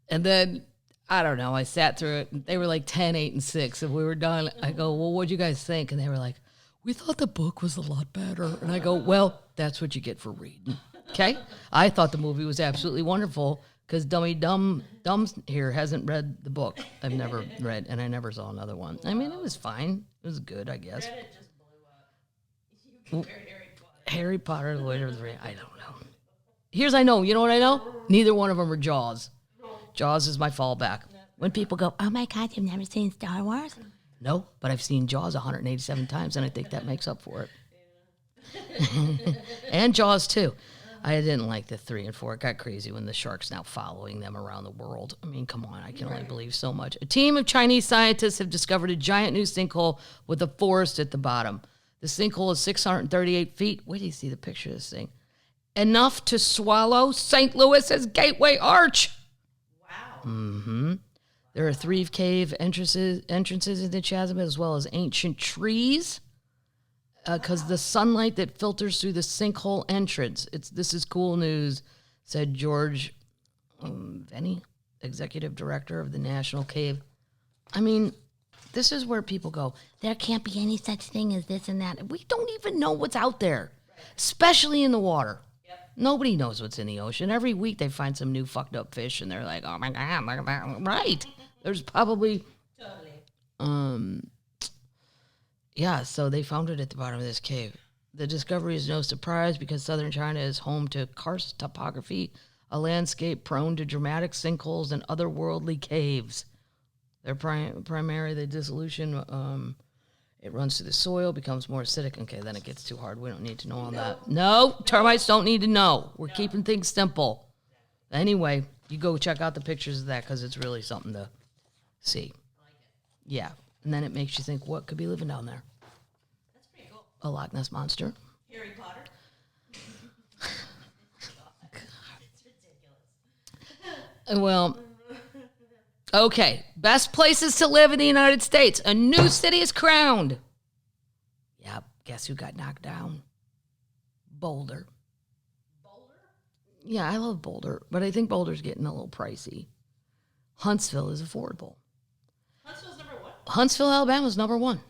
And then, I don't know, I sat through it. And they were like 10, 8, and 6. And we were done. I go, well, what'd you guys think? And they were like, we thought the book was a lot better. And I go, well, that's what you get for reading. Okay? I thought the movie was absolutely wonderful because Dumb here hasn't read the book. I've never read, and I never saw another one. I mean, it was fine. It was good, I guess. Reddit just blew up. You compared Harry Potter, the Lord of the Rings. I don't know. Here's I know. You know what I know? Neither one of them are Jaws. Jaws is my fallback. When people go, oh my God, you've never seen Star Wars? No, but I've seen Jaws 187 times, and I think that makes up for it. And Jaws, too. I didn't like the 3 and 4. It got crazy when the shark's now following them around the world. I mean, come on, I can only believe so much. A team of Chinese scientists have discovered a giant new sinkhole with a forest at the bottom. The sinkhole is 638 feet. Wait till you see the picture of this thing. Enough to swallow St. Louis's Gateway Arch. Wow. Mm-hmm. There are 3 cave entrances in the chasm, as well as ancient trees. Because the sunlight that filters through the sinkhole entrance. This is cool news, said George Venny, executive director of the National Cave. I mean, this is where people go, there can't be any such thing as this and that. We don't even know what's out there, especially in the water. Yep. Nobody knows what's in the ocean. Every week they find some new fucked up fish, and they're like, oh my God, look at that. Right. There's probably... Totally. Yeah, so they found it at the bottom of this cave. The discovery is no surprise because southern China is home to karst topography, a landscape prone to dramatic sinkholes and otherworldly caves. They're primarily the dissolution. It runs through the soil, becomes more acidic. Okay, then it gets too hard. We don't need to know all that. No, termites don't need to know. We're keeping things simple. Anyway, you go check out the pictures of that because it's really something to see. I like it. Yeah. And then it makes you think, what could be living down there? That's pretty cool. A Loch Ness Monster? Harry Potter. It's ridiculous. Well, okay. Best places to live in the United States. A new city is crowned. Yep. Guess who got knocked down? Boulder. Boulder? Yeah, I love Boulder, but I think Boulder's getting a little pricey. Huntsville is affordable. Huntsville's number 1? Huntsville, Alabama is number 1. Wow.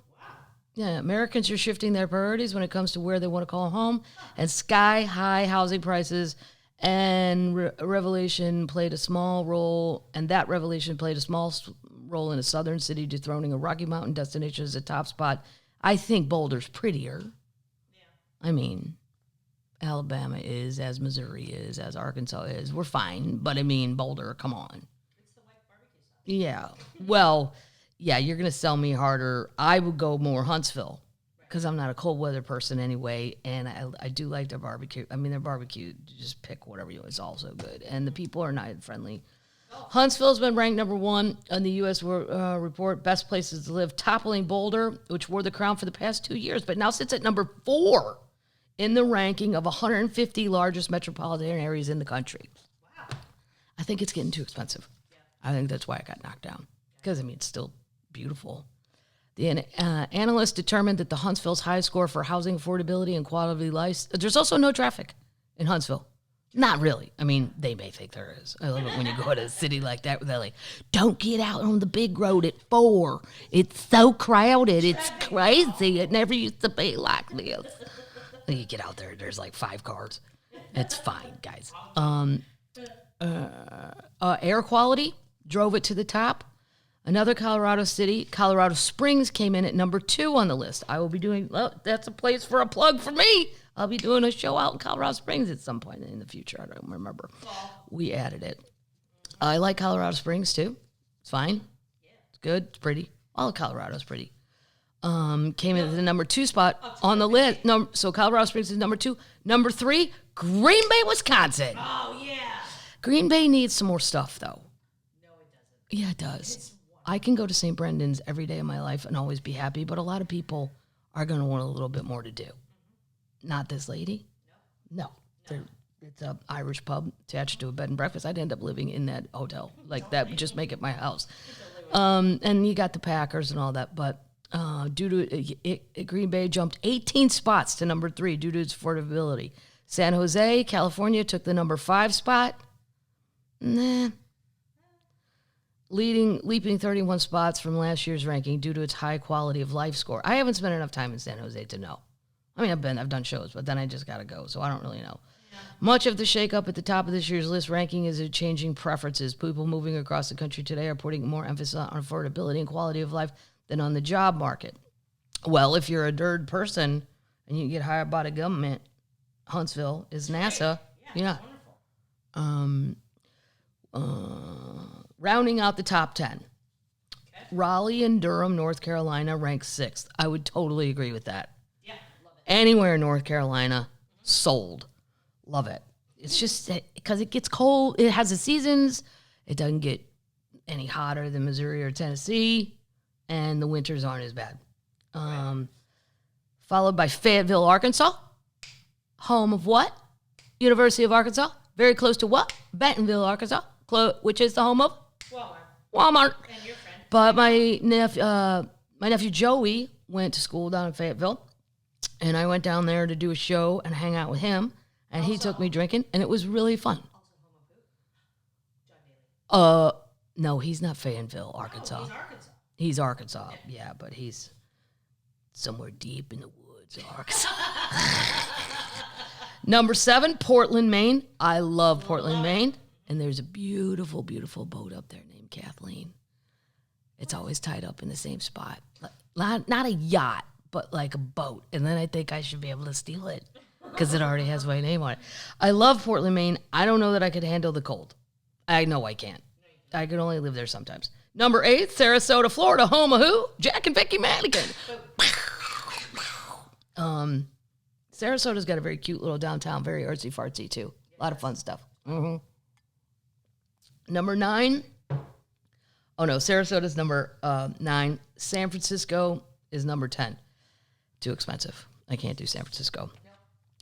Yeah, Americans are shifting their priorities when it comes to where they want to call home, and sky-high housing prices and revelation played a small role, and that revelation played a small role in a southern city dethroning a Rocky Mountain destination as a top spot. I think Boulder's prettier. Yeah. I mean, Alabama is, as Missouri is, as Arkansas is. We're fine, but I mean, Boulder, come on. It's the white barbecue sauce. Yeah. Well, yeah, you're going to sell me harder. I would go more Huntsville because I'm not a cold weather person anyway, and I do like their barbecue. I mean, their barbecue, just pick whatever you want. It's also good, and the people are nice and friendly. Huntsville's been ranked number 1 on the U.S. report, best places to live, toppling Boulder, which wore the crown for the past 2 years, but now sits at number 4 in the ranking of 150 largest metropolitan areas in the country. Wow. I think it's getting too expensive. Yeah. I think that's why it got knocked down. Because, I mean, it's still beautiful. The analysts determined that the Huntsville's high score for housing affordability and quality of life. There's also no traffic in Huntsville. Not really. I mean, they may think there is. I love it when you go to a city like that where they're like, don't get out on the big road at 4. It's so crowded. It's crazy. It never used to be like this. You get out there, there's like 5 cars. It's fine, guys. Air quality drove it to the top. Another Colorado city, Colorado Springs, came in at number 2 on the list. I will be doing, well, that's a place for a plug for me. I'll be doing a show out in Colorado Springs at some point in the future. I don't remember. We added it. I like Colorado Springs too. It's fine. It's good. It's pretty. All of Colorado's pretty. Came in at the number 2 spot on the list. No, so Colorado Springs is number 2. Number 3, Green Bay, Wisconsin. Oh, yeah. Green Bay needs some more stuff, though. No, it doesn't. Yeah, it does. I can go to St. Brendan's every day of my life and always be happy, but a lot of people are going to want a little bit more to do. Not this lady. No. It's an Irish pub attached to a bed and breakfast. I'd end up living in that hotel. Like, that would just make it my house. And you got the Packers and all that, but Due to Green Bay jumped 18 spots to number 3 due to its affordability. San Jose, California took the number 5 spot. Nah. Leaping 31 spots from last year's ranking due to its high quality of life score. I haven't spent enough time in San Jose to know. I mean, I've done shows, but then I just got to go, so I don't really know. Yeah. Much of the shakeup at the top of this year's list ranking is a changing preferences. People moving across the country today are putting more emphasis on affordability and quality of life than on the job market. Well, if you're a nerd person and you get hired by the government, Huntsville is NASA. Yeah. Rounding out the top 10. Okay. Raleigh and Durham, North Carolina, ranked 6th. I would totally agree with that. Yeah, love it. Anywhere in North Carolina, sold. Love it. It's just because it gets cold. It has the seasons. It doesn't get any hotter than Missouri or Tennessee. And the winters aren't as bad. Followed by Fayetteville, Arkansas. Home of what? University of Arkansas. Very close to what? Bentonville, Arkansas. Which is the home of? Walmart. And your friend. But my nephew Joey went to school down in Fayetteville. And I went down there to do a show and hang out with him. And he took me drinking. And it was really fun. Also home of who? John Daly. No, he's not Fayetteville, Arkansas. Oh, he's Arkansas. He's Arkansas, yeah, but he's somewhere deep in the woods of Arkansas. Number 7, Portland, Maine. I love Portland, Maine. And there's a beautiful, beautiful boat up there named Kathleen. It's always tied up in the same spot. Not a yacht, but like a boat. And then I think I should be able to steal it because it already has my name on it. I love Portland, Maine. I don't know that I could handle the cold. I know I can't. I could only live there sometimes. Number 8, Sarasota, Florida, home of who? Jack and Vicky Madigan. Sarasota's got a very cute little downtown, very artsy-fartsy, too. A lot of fun stuff. Mm-hmm. Number 9. Oh, no, Sarasota's number 9. San Francisco is number 10. Too expensive. I can't do San Francisco. No.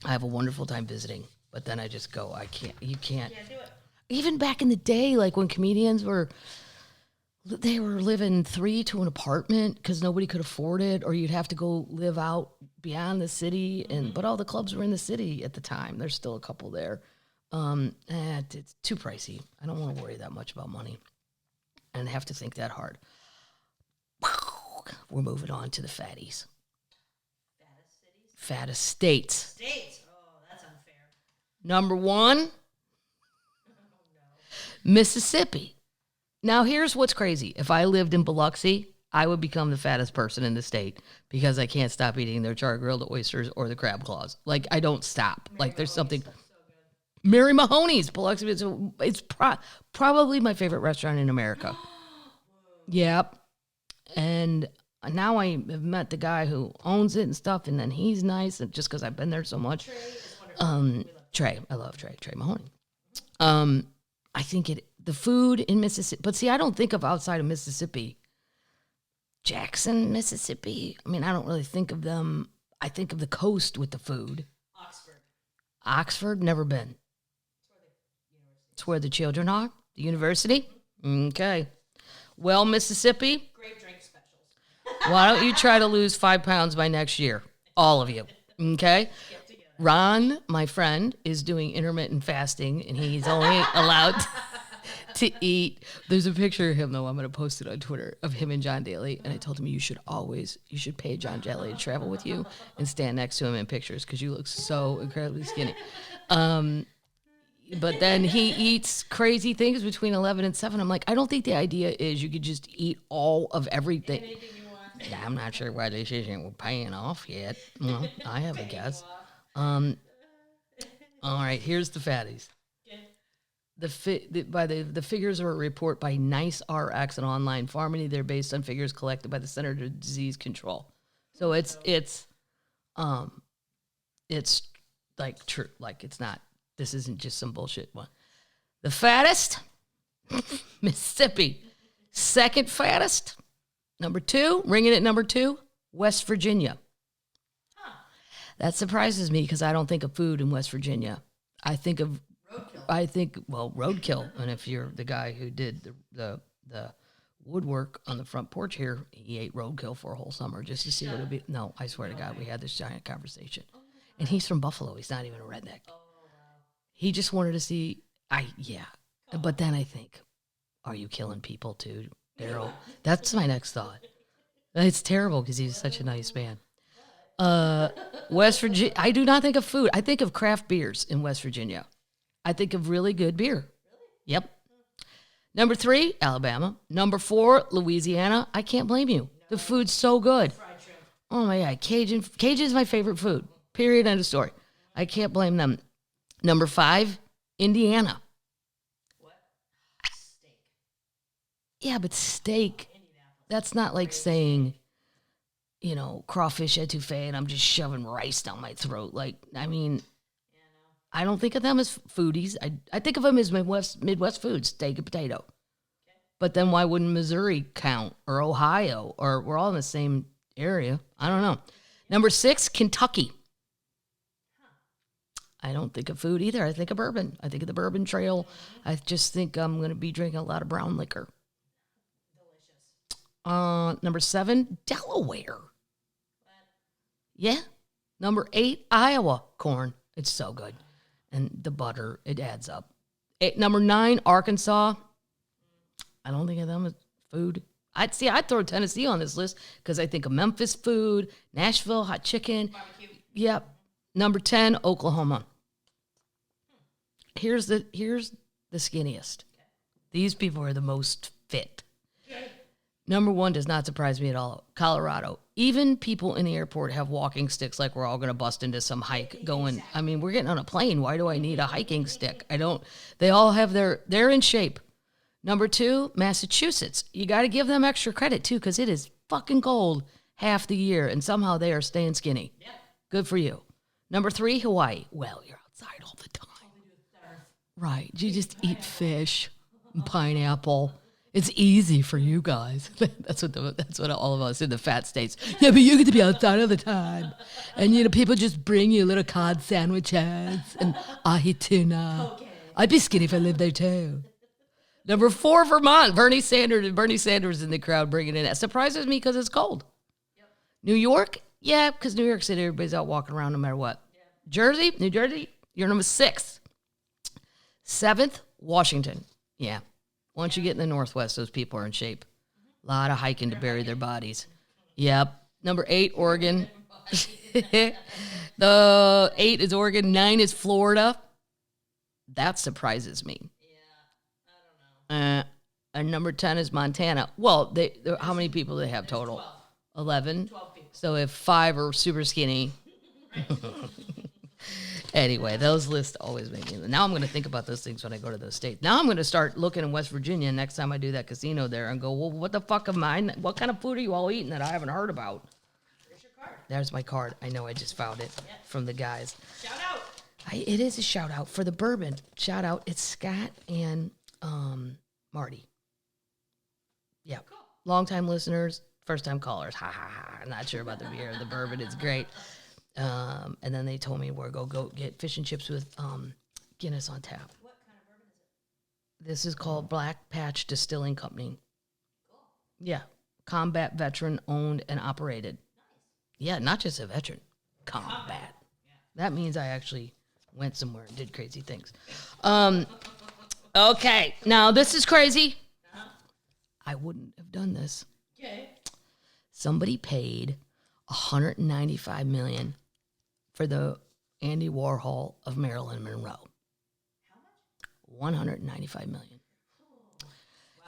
I have a wonderful time visiting, but then I just go, I can't. You can't. Can't do it. Even back in the day, like when comedians were living 3 to an apartment because nobody could afford it, or you'd have to go live out beyond the city. But all the clubs were in the city at the time. There's still a couple there. It's too pricey. I don't want to worry that much about money and have to think that hard. We're moving on to the fatties. Fattest cities? Fattest states. States? Oh, that's unfair. Number 1, Mississippi. Now, here's what's crazy. If I lived in Biloxi, I would become the fattest person in the state because I can't stop eating their char-grilled oysters or the crab claws. Like, I don't stop. Mary like, there's something. So Mary Mahoney's, Biloxi. It's probably my favorite restaurant in America. Yep. And now I have met the guy who owns it and stuff, and then he's nice, and just because I've been there so much. Trey is wonderful. Trey. I love Trey Mahoney. I think the food in Mississippi, but see, I don't think of outside of Mississippi. Jackson, Mississippi. I mean, I don't really think of them. I think of the coast with the food. Oxford, never been. It's where the children are. The university. Okay. Well, Mississippi. Great drink specials. Why don't you try to lose 5 pounds by next year? All of you. Okay. Ron, my friend, is doing intermittent fasting, and he's only allowed to eat. There's a picture of him, though. I'm going to post it on Twitter of him and John Daly. And I told him you should pay John Daly to travel with you and stand next to him in pictures because you look so incredibly skinny. But then he eats crazy things between 11 and 7. I'm like, I don't think the idea is you could just eat all of everything. Anything you want. Yeah, I'm not sure why this isn't paying off yet. Well, I have a guess. All right, here's the fatties. The figures are a report by NICE-RX, an online pharmacy. They're based on figures collected by the Center for Disease Control. So it's like true. Like it's not. This isn't just some bullshit one. The fattest, Mississippi. Second fattest, number 2, ringing at number 2, West Virginia. That surprises me because I don't think of food in West Virginia. I think of roadkill. Roadkill. And if you're the guy who did the woodwork on the front porch here. He ate roadkill for a whole summer just to see what it'd be. No, I swear to God, we had this giant conversation. And he's from Buffalo. He's not even a redneck. He just wanted to see. But then I think, are you killing people too, Daryl? That's my next thought. It's terrible because he's such a nice man. West Virginia. I do not think of food. I think of craft beers in West Virginia. I think of really good beer. Really? Yep. Number 3, Alabama. Number 4, Louisiana. I can't blame you. The food's so good. Fried shrimp. Oh my God. Cajun is my favorite food. Period. End of story. I can't blame them. Number 5, Indiana. What? Steak. Yeah, but steak, that's not like saying, crawfish etouffee and I'm just shoving rice down my throat. Like, I mean, I don't think of them as foodies. I think of them as Midwest foods, steak and potato. Okay. But then why wouldn't Missouri count, or Ohio, or we're all in the same area? I don't know. Number 6, Kentucky. I don't think of food either. I think of bourbon. I think of the Bourbon Trail. I just think I'm going to be drinking a lot of brown liquor. Delicious. Number 7, Delaware. Yeah. Number 8, Iowa. Corn. It's so good. And the butter, it adds up. Number 9, Arkansas. I don't think of them as food. I'd throw Tennessee on this list because I think of Memphis food, Nashville, hot chicken. Barbecue. Yep. Number 10, Oklahoma. Here's the skinniest. These people are the most fit. Number 1 does not surprise me at all. Colorado. Even people in the airport have walking sticks like we're all going to bust into some hike going. I mean, we're getting on a plane. Why do I need a hiking stick? They all have they're in shape. Number 2, Massachusetts. You got to give them extra credit too because it is fucking cold half the year and somehow they are staying skinny. Yep. Good for you. Number 3, Hawaii. Well, you're outside all the time. Right. You just eat fish and pineapple. It's easy for you guys. That's what all of us in the fat states. Yeah, but you get to be outside all the time. And, people just bring you little cod sandwiches and ahi tuna. Okay. I'd be skinny if I lived there, too. Number 4, Vermont. Bernie Sanders in the crowd bringing it in. It surprises me because it's cold. Yep. New York? Yeah, because New York City, everybody's out walking around no matter what. Yeah. New Jersey, you're number 6. 7th, Washington. Yeah. Once you get in the Northwest, those people are in shape. A lot of hiking to bury their bodies. Yep. Number 8, Oregon. The 8 is Oregon. 9 is Florida. That surprises me. Yeah, I don't know. And number 10 is Montana. Well, how many people do they have total? 12. 11. 12 people. So if 5 are super skinny. Anyway, those lists always make me. Now I'm going to think about those things when I go to those states. Now I'm going to start looking in West Virginia next time I do that casino there and go, well, what the fuck am I? What kind of food are you all eating that I haven't heard about? There's your card. There's my card. I know I just found it from the guys. Shout out. It is a shout out for the bourbon. Shout out. It's Scott and Marty. Yeah. Cool. Long-time listeners, first-time callers. Ha, ha, ha. I'm not sure about the beer. The bourbon is great. And then they told me we're going to go get fish and chips with Guinness on tap. What kind of bourbon is it? This is called Black Patch Distilling Company. Cool. Yeah. Combat veteran owned and operated. Nice. Yeah, not just a veteran. Combat. Yeah. That means I actually went somewhere and did crazy things. Okay. Now, this is crazy. Uh-huh. I wouldn't have done this. Okay. Somebody paid $195 million for the Andy Warhol of Marilyn Monroe. How much? $195 million. Oh, wow.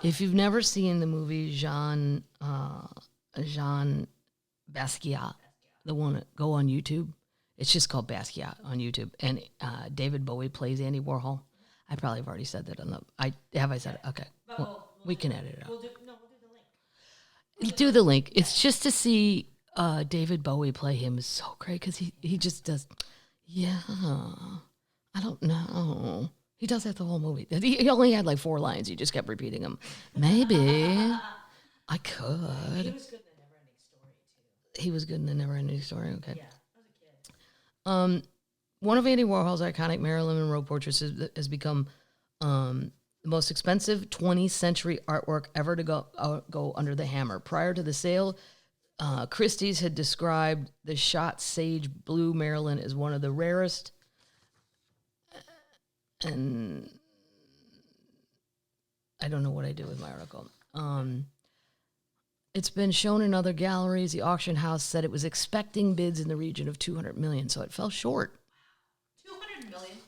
If you've never seen the movie Jean Basquiat, the one that go on YouTube, it's just called Basquiat on YouTube, and David Bowie plays Andy Warhol. I probably have already said that on the. I said it? Okay. Well, we can edit it out. We'll do the link. Do the link. It's just to see David Bowie play him is so great because he just does. Yeah, I don't know. He does that the whole movie. He only had like 4 lines. He just kept repeating them. Maybe I could. He was good in the Never-Ending Story too. He was good in the Never-Ending Story. Okay. Yeah, I was a kid. One of Andy Warhol's iconic Marilyn Monroe portraits has become The most expensive 20th century artwork ever to go under the hammer. Prior to the sale, Christie's had described the shot Sage Blue Marilyn as one of the rarest, and I don't know what I did with my article. It's been shown in other galleries. The auction house said it was expecting bids in the region of $200 million, so it fell short. $200 million?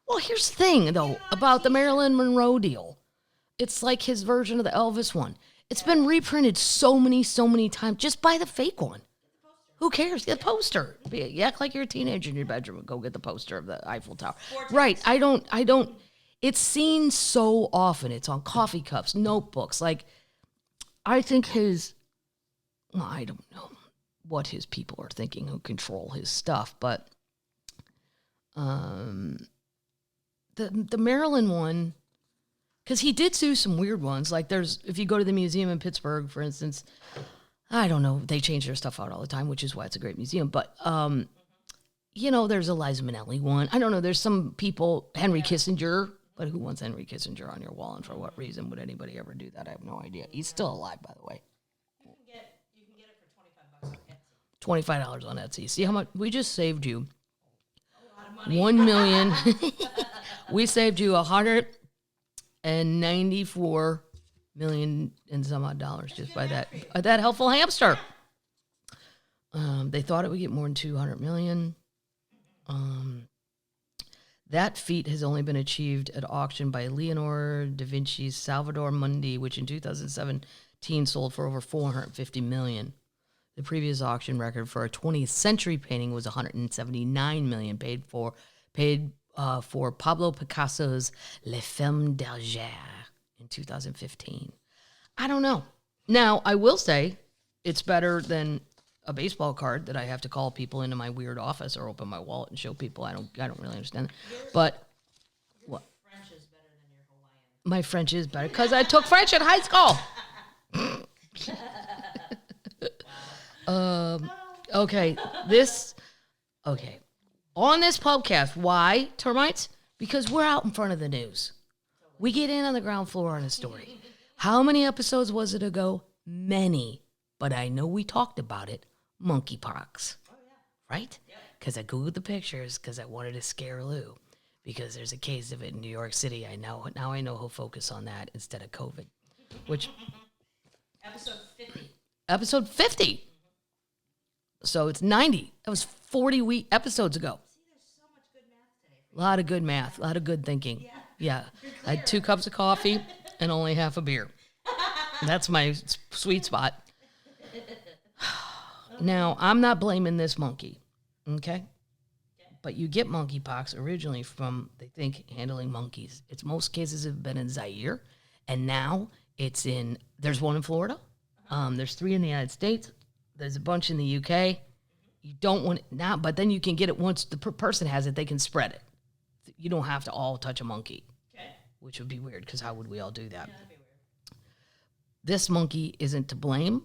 Well, here's the thing, though, about the Marilyn Monroe deal. It's like his version of the Elvis one. It's been reprinted so many times. Just buy the fake one. Who cares? Get a poster. You act like you're a teenager in your bedroom and go get the poster of the Eiffel Tower. Right. I don't. It's seen so often. It's on coffee cups, notebooks. Like, I think I don't know what his people are thinking who control his stuff, but the Maryland one, because he did do some weird ones. Like if you go to the museum in Pittsburgh, for instance, I don't know, they change their stuff out all the time, which is why it's a great museum. But, there's a Liza Minnelli one. I don't know, there's some people, Henry Kissinger, but who wants Henry Kissinger on your wall and for what reason would anybody ever do that? I have no idea. He's still alive, by the way. You can get it for $25 on Etsy. $25 on Etsy. See how much we just saved you? A lot of money. $1 million. We saved you $194 million and some odd dollars just by that helpful hamster. They thought it would get more than $200 million. That feat has only been achieved at auction by Leonardo da Vinci's Salvador Mundi, which in 2017 sold for over $450 million. The previous auction record for a 20th century painting was $179 million, paid for Pablo Picasso's Les Femmes d'Alger in 2015. I don't know. Now, I will say it's better than a baseball card that I have to call people into my weird office or open my wallet and show people. I don't really understand. But what? French is better than your Hawaiian. My French is better because I took French in high school. Okay. On this Pubcast, why termites? Because we're out in front of the news. We get in on the ground floor on a story. How many episodes was it ago? Many. But I know we talked about it. Monkeypox. Oh, yeah. Right? Because I Googled the pictures because I wanted to scare Lou. Because there's a case of it in New York City. Now I know he'll focus on that instead of COVID. Which Episode 50. Episode 50. So it's 90. That was 40 episodes ago. See, there's so much good math today. A lot of good math. A lot of good thinking. Yeah. I had 2 cups of coffee and only half a beer. That's my sweet spot. Now, I'm not blaming this monkey, okay? But you get monkeypox originally from, they think, handling monkeys. It's most cases have been in Zaire, and now there's one in Florida. There's 3 in the United States. There's a bunch in the UK. You don't want it now, but then you can get it once the person has it, they can spread it. You don't have to all touch a monkey, which would be weird because how would we all do that? Yeah, that'd be weird. This monkey isn't to blame,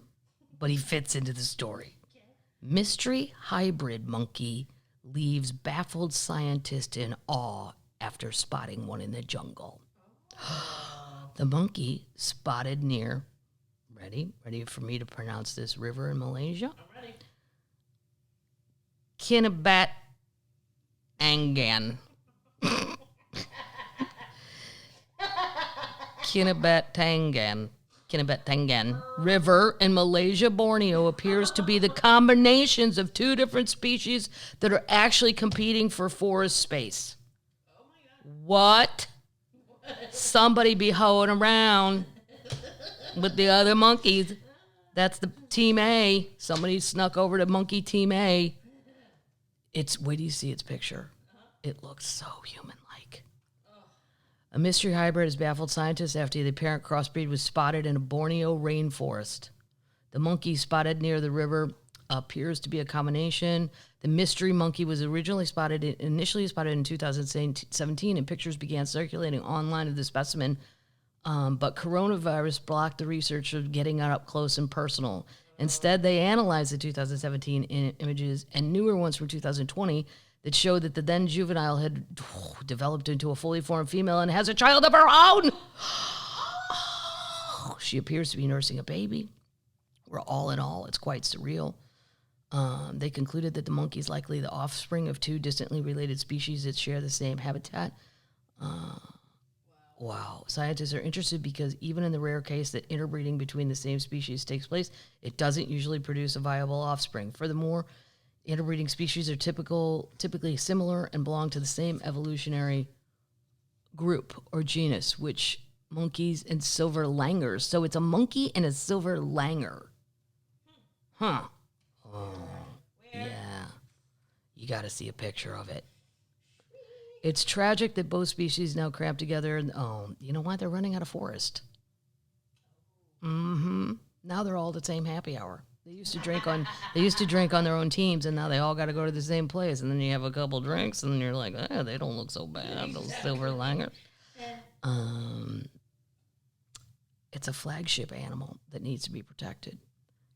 but he fits into the story. Mystery hybrid monkey leaves baffled scientist in awe after spotting one in the jungle. The monkey spotted near, ready for me to pronounce this river in Malaysia? I'm ready. Kinabatangan. Kinabatangan River in Malaysia, Borneo appears to be the combinations of 2 different species that are actually competing for forest space. Oh my God. What? Somebody be hoeing around with the other monkeys. That's the team A. Somebody snuck over to monkey team A. Wait till you see its picture. It looks so human-like. A mystery hybrid has baffled scientists after the apparent crossbreed was spotted in a Borneo rainforest. The monkey spotted near the river appears to be a combination. The mystery monkey was initially spotted in 2017, and pictures began circulating online of the specimen. But coronavirus blocked the research of getting it up close and personal. Instead, they analyzed the 2017 images and newer ones from 2020 that showed that the then juvenile had developed into a fully formed female and has a child of her own. She appears to be nursing a baby. Where all in all, it's quite surreal. They concluded that the monkey is likely the offspring of two distantly related species that share the same habitat. Wow. Scientists are interested because even in the rare case that interbreeding between the same species takes place, it doesn't usually produce a viable offspring. Furthermore, interbreeding species are typically similar and belong to the same evolutionary group or genus, which monkeys and silver langurs. So it's a monkey and a silver langur. Huh. Oh, yeah. You got to see a picture of it. It's tragic that both species now cramped together. And, you know what? They're running out of forest. Now they're all the same happy hour. They used to drink on their own teams, and now they all got to go to the same place. And then you have a couple drinks, and then you're like, they don't look so bad, those silver langurs. It's a flagship animal that needs to be protected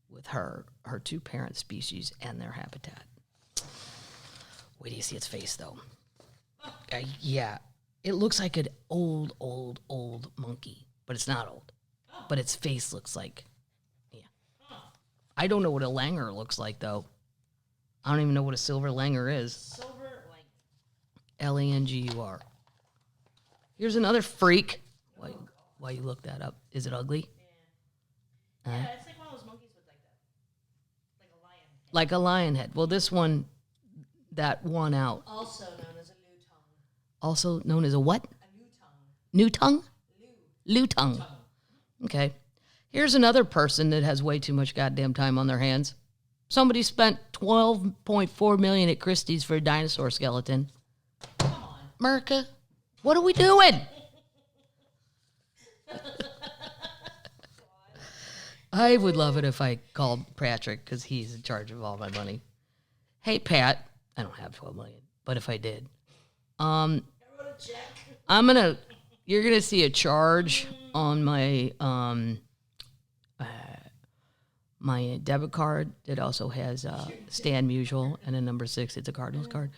with her two parent species and their habitat. Wait till you see its face, though. Yeah, it looks like an old monkey, but it's not old. But its face looks like, yeah. I don't know what a langur looks like, though. I don't even know what a silver langur is. Silver langur. Langur. Here's another freak. Why you look that up? Is it ugly? Yeah. Yeah, it's like one of those monkeys with like that. Like a lion. Like a lion head. Well, this one, that won out. Also known as a new tongue. Also known as a what? A new tongue. New tongue? New tongue. Okay. Here's another person that has way too much goddamn time on their hands. Somebody spent $12.4 million at Christie's for a dinosaur skeleton. Come on. America, what are we doing? I would love it if I called Patrick because he's in charge of all my money. Hey, Pat, I don't have $12 million, but if I did, I wrote a check. you're gonna see a charge on my my debit card that also has Stan Musial and a number 6. It's a Cardinals card.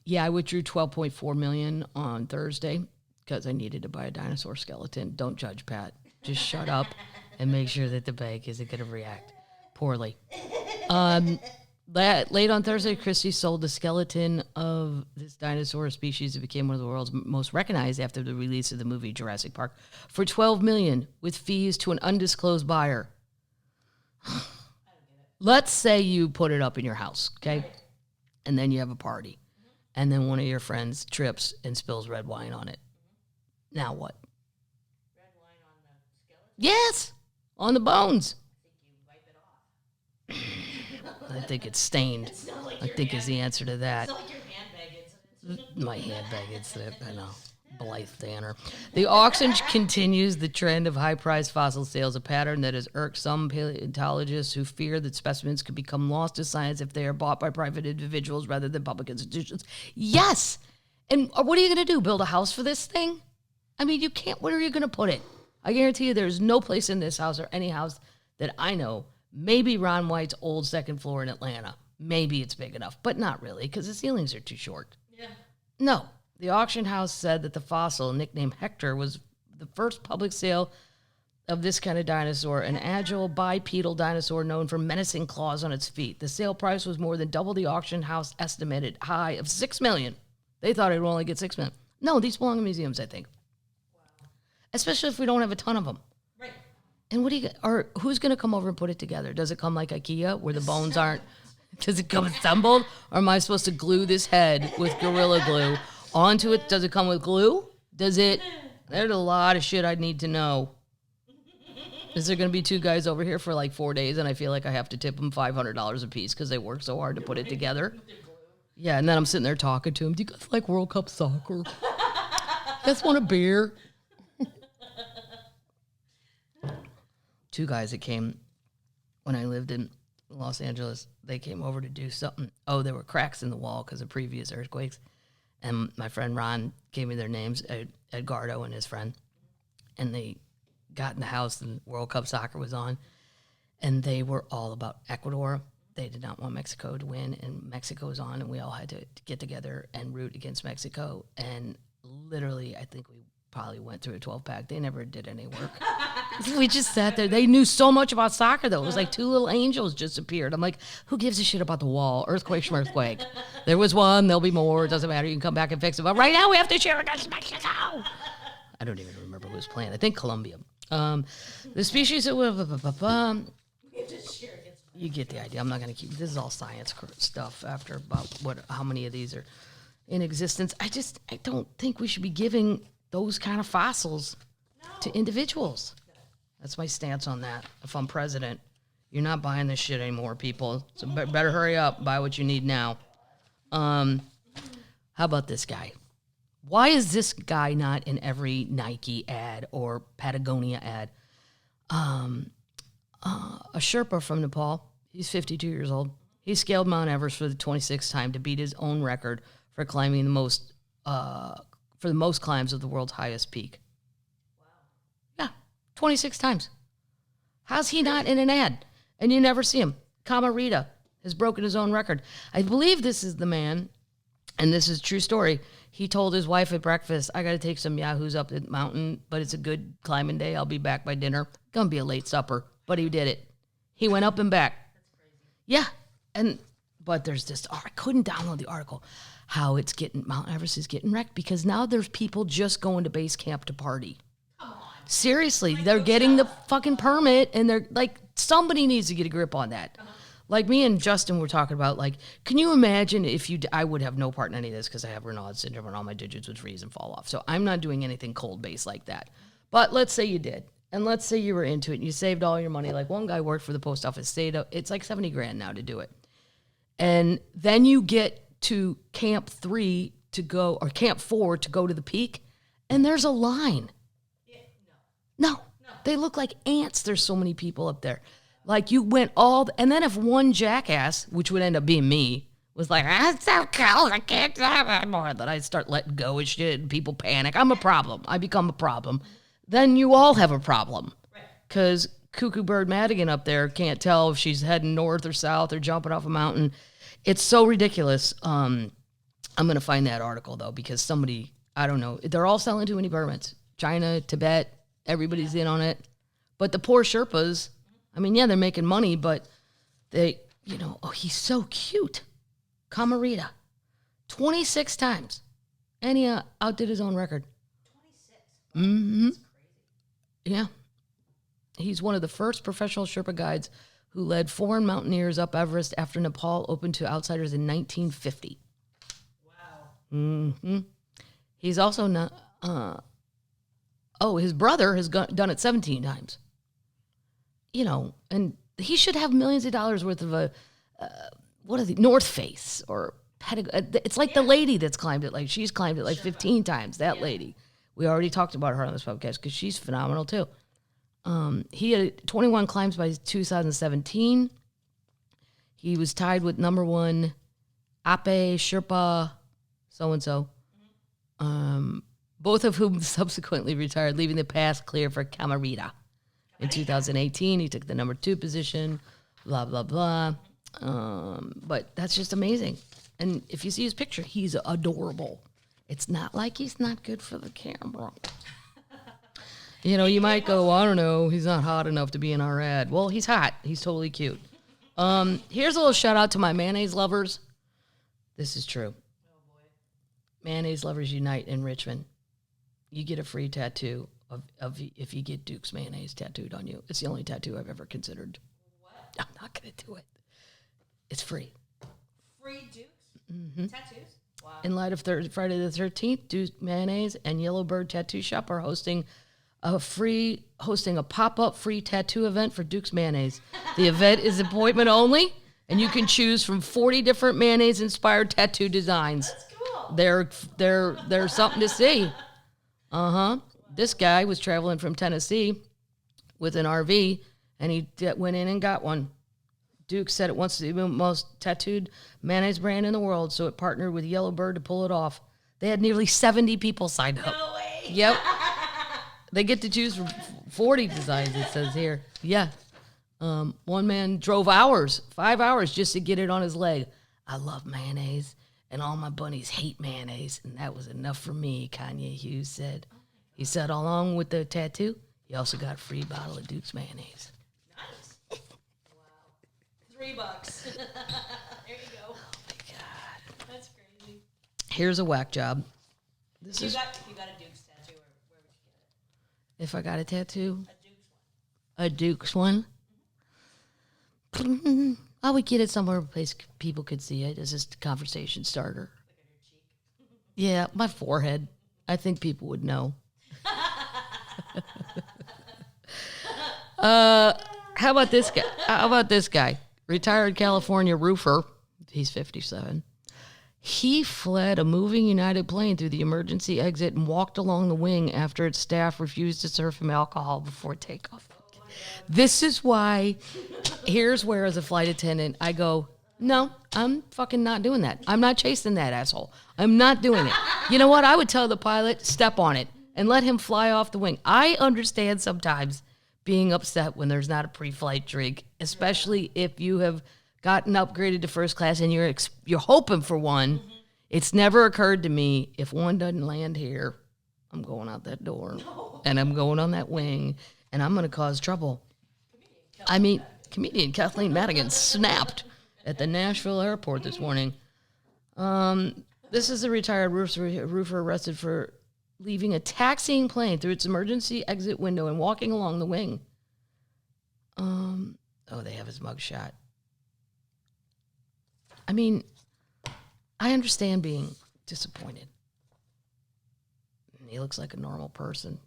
Yeah, I withdrew $12.4 million on Thursday because I needed to buy a dinosaur skeleton. Don't judge, Pat. Just shut up and make sure that the bank isn't going to react poorly. Late on Thursday, Christie sold the skeleton of this dinosaur species that became one of the world's most recognized after the release of the movie Jurassic Park for $12 million with fees to an undisclosed buyer. Let's say you put it up in your house, okay? And then you have a party. And then one of your friends trips and spills red wine on it. Now what? Red wine on the skeleton? Yes, on the bones. I think you wipe it off. I think it's stained. It's not like I think is the answer to that. It's not like your handbag incident. My handbag incident, I know. Blythe Danner. The auction continues the trend of high-priced fossil sales, a pattern that has irked some paleontologists who fear that specimens could become lost to science if they are bought by private individuals rather than public institutions. Yes! And what are you going to do, build a house for this thing? I mean, you can't. Where are you going to put it? I guarantee you there's no place in this house or any house that I know, maybe Ron White's old second floor in Atlanta. Maybe it's big enough, but not really because the ceilings are too short. Yeah. No. The auction house said that the fossil, nicknamed Hector, was the first public sale of this kind of dinosaur, an agile bipedal dinosaur known for menacing claws on its feet. The sale price was more than double the auction house estimated high of $6 million. They thought it would only get $6 million. No, these belong in museums, I think. Wow. Especially if we don't have a ton of them. Right. And or who's going to come over and put it together? Does it come like IKEA, where the bones aren't? Does it come assembled, or am I supposed to glue this head with Gorilla Glue onto it? Does it come with glue? Does it? There's a lot of shit I'd need to know. Is there going to be two guys over here for like 4 days, and I feel like I have to tip them $500 a piece because they work so hard to put it together? Yeah, and then I'm sitting there talking to them. Do you guys like World Cup soccer? You guys want a beer? Two guys that came when I lived in Los Angeles, they came over to do something. Oh, there were cracks in the wall because of previous earthquakes. And my friend Ron gave me their names, Edgardo and his friend. And they got in the house and World Cup soccer was on. And they were all about Ecuador they did not want Mexico to win, and Mexico was on, and we all had to get together and root against Mexico. And literally, I think we probably went through a 12-pack. They never did any work. We just sat there. They knew so much about soccer, though. It was like two little angels just appeared. I'm like, who gives a shit about the wall? Earthquake, schmirthquake. There was one. There'll be more. It doesn't matter. You can come back and fix it. But right now, we have to cheer against Mexico. I don't even remember who was playing. I think Colombia. The species that you get the idea. I'm not going to keep. This is all science stuff. After about how many of these are in existence. I don't think we should be giving those kind of fossils to individuals. That's my stance on that. If I'm president, you're not buying this shit anymore, people. So better hurry up, buy what you need now. How about this guy? Why is this guy not in every Nike ad or Patagonia ad? A Sherpa from Nepal. He's 52 years old. He scaled Mount Everest for the 26th time to beat his own record for climbing the most climbs of the world's highest peak. Wow. Yeah, 26 times. How's he not in an ad? And you never see him. Camarita has broken his own record. I believe this is the man, and this is a true story. He told his wife at breakfast, I got to take some yahoos up the mountain, but it's a good climbing day. I'll be back by dinner. Gonna be a late supper, but he did it. He went up and back. That's crazy. Yeah, but there's this, I couldn't download the article, how Mount Everest is getting wrecked because now there's people just going to base camp to party. Come on. Seriously, they're getting the fucking permit, and they're like, somebody needs to get a grip on that. Uh-huh. Like me and Justin were talking about, like, can you imagine if I would have no part in any of this because I have Raynaud's syndrome and all my digits would freeze and fall off. So I'm not doing anything cold-based like that. But let's say you did. And let's say you were into it and you saved all your money. Like one guy worked for the post office, it's like $70,000 now to do it. And then you get to Camp 3 to go, or Camp 4 to go to the peak, and there's a line. Yeah, no. They look like ants. There's so many people up there. Like you went and then if one jackass, which would end up being me, was like, it's so cold, I can't do it anymore. Then I'd start letting go and shit, and people panic. I'm a problem. I become a problem. Then you all have a problem. Because Cuckoo Bird Madigan up there can't tell if she's heading north or south or jumping off a mountain. It's so ridiculous. I'm going to find that article, though, because somebody, I don't know, they're all selling too many permits. China, Tibet, everybody's in on it. But the poor Sherpas, I mean, yeah, they're making money, but they, he's so cute. Camarita. 26 times. And he outdid his own record. 26? Mm-hmm. That's crazy. Yeah. He's one of the first professional Sherpa guides who led foreign mountaineers up Everest after Nepal opened to outsiders in 1950. Wow. Mm-hmm. He's also not... his brother has done it 17 times. And he should have millions of dollars worth of North Face or it's like the lady that's climbed it. Like she's climbed it like 15 times. That lady. We already talked about her on this podcast because she's phenomenal too. He had 21 climbs by 2017. He was tied with number one Ape Sherpa so-and-so. Both of whom subsequently retired, leaving the path clear for Camarita. In 2018, he took the number 2 position, blah, blah, blah. But that's just amazing. And if you see his picture, he's adorable. It's not like he's not good for the camera. You might go, I don't know, he's not hot enough to be in our ad. Well, he's hot. He's totally cute. Here's a little shout out to my mayonnaise lovers. This is true. Oh, boy. Mayonnaise lovers unite in Richmond. You get a free tattoo of if you get Duke's mayonnaise tattooed on you. It's the only tattoo I've ever considered. What? I'm not going to do it. It's free. Free Duke's? Mm-hmm. Tattoos? Wow. In light of Friday the 13th, Duke's Mayonnaise and Yellowbird Tattoo Shop are hosting a pop-up free tattoo event for Duke's Mayonnaise. The event is appointment only, and you can choose from 40 different mayonnaise-inspired tattoo designs. That's cool. They're something to see. Uh-huh. This guy was traveling from Tennessee with an RV, and he went in and got one. Duke said it wants to be the most tattooed mayonnaise brand in the world, so it partnered with Yellowbird to pull it off. They had nearly 70 people signed up. No way. Yep. They get to choose from 40 designs, it says here. Yeah. One man drove 5 hours just to get it on his leg. I love mayonnaise, and all my bunnies hate mayonnaise, and that was enough for me, Kanye Hughes said. He said, along with the tattoo, he also got a free bottle of Duke's mayonnaise. Nice. Wow. $3. There you go. Oh, my God. That's crazy. Here's a whack job. If you got a Duke's tattoo, where would you get it? If I got a tattoo? A Duke's one. A Duke's one? I would get it somewhere a place people could see it as just a conversation starter. Like on your cheek? Yeah, my forehead. I think people would know. How about this guy? Retired California roofer. He's 57. He fled a moving United plane through the emergency exit and walked along the wing after its staff refused to serve him alcohol before takeoff. This is why, here's where as a flight attendant, I go, no, I'm fucking not doing that. I'm not chasing that asshole. I'm not doing it. You know what? I would tell the pilot, step on it and let him fly off the wing. I understand sometimes being upset when there's not a pre-flight drink, especially if you have gotten upgraded to first class and you're hoping for one. Mm-hmm. It's never occurred to me, if one doesn't land here, I'm going out that door and I'm going on that wing and I'm going to cause trouble. Comedian Kathleen Madigan snapped at the Nashville airport this morning. This is a retired roofer arrested for leaving a taxiing plane through its emergency exit window and walking along the wing. They have his mugshot. I mean, I understand being disappointed. He looks like a normal person.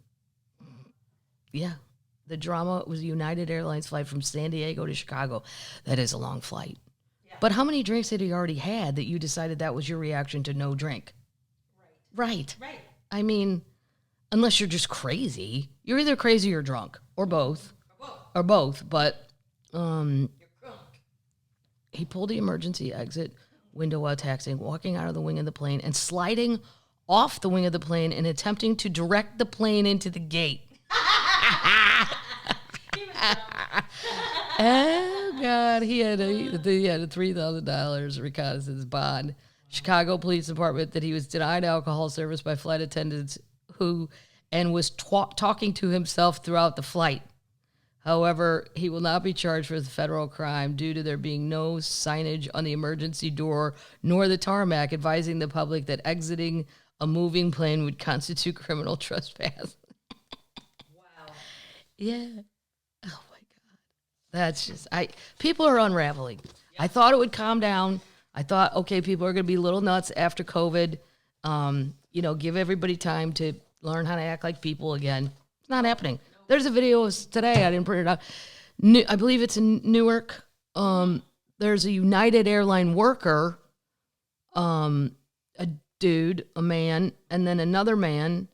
Yeah. The drama was a United Airlines flight from San Diego to Chicago. That is a long flight. Yeah. But how many drinks had he already had that you decided that was your reaction to no drink? Right. I mean, unless you're just crazy. You're either crazy or drunk. Or both. But you're drunk. He pulled the emergency exit window while taxiing, walking out of the wing of the plane, and sliding off the wing of the plane and attempting to direct the plane into the gate. Oh, God. He had a $3,000 reconnaissance bond. Chicago Police Department that he was denied alcohol service by flight attendants and was talking to himself throughout the flight. However, he will not be charged for the federal crime due to there being no signage on the emergency door nor the tarmac advising the public that exiting a moving plane would constitute criminal trespass. Wow. Yeah. Oh, my God. That's just, people are unraveling. Yep. I thought it would calm down. I thought, okay, people are going to be a little nuts after COVID. Give everybody time to learn how to act like people again. It's not happening. There's a video today. I didn't print it out. I believe it's in Newark. There's a United Airline worker, a dude, a man, and then another man,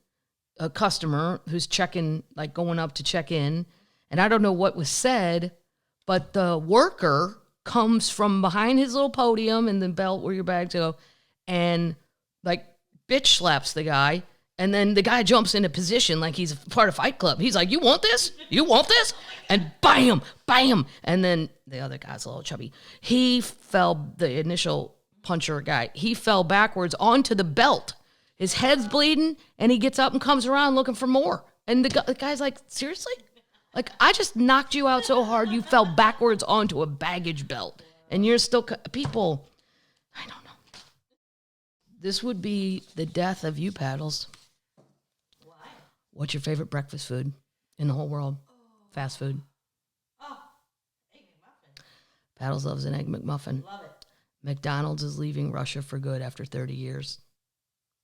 a customer who's checking, like going up to check in. And I don't know what was said, but the worker comes from behind his little podium and the belt where your bags go and like bitch slaps the guy. And then the guy jumps into position like he's part of Fight Club. He's like, you want this? You want this? And bam, bam. And then the other guy's a little chubby. The initial puncher guy, he fell backwards onto the belt. His head's bleeding, and he gets up and comes around looking for more. And the guy's like, seriously? Like, I just knocked you out so hard you fell backwards onto a baggage belt. And you're still, people, I don't know. This would be the death of you, Paddles. Why? What's your favorite breakfast food in the whole world? Fast food. Egg McMuffin. Paddles loves an Egg McMuffin. Love it. McDonald's is leaving Russia for good after 30 years.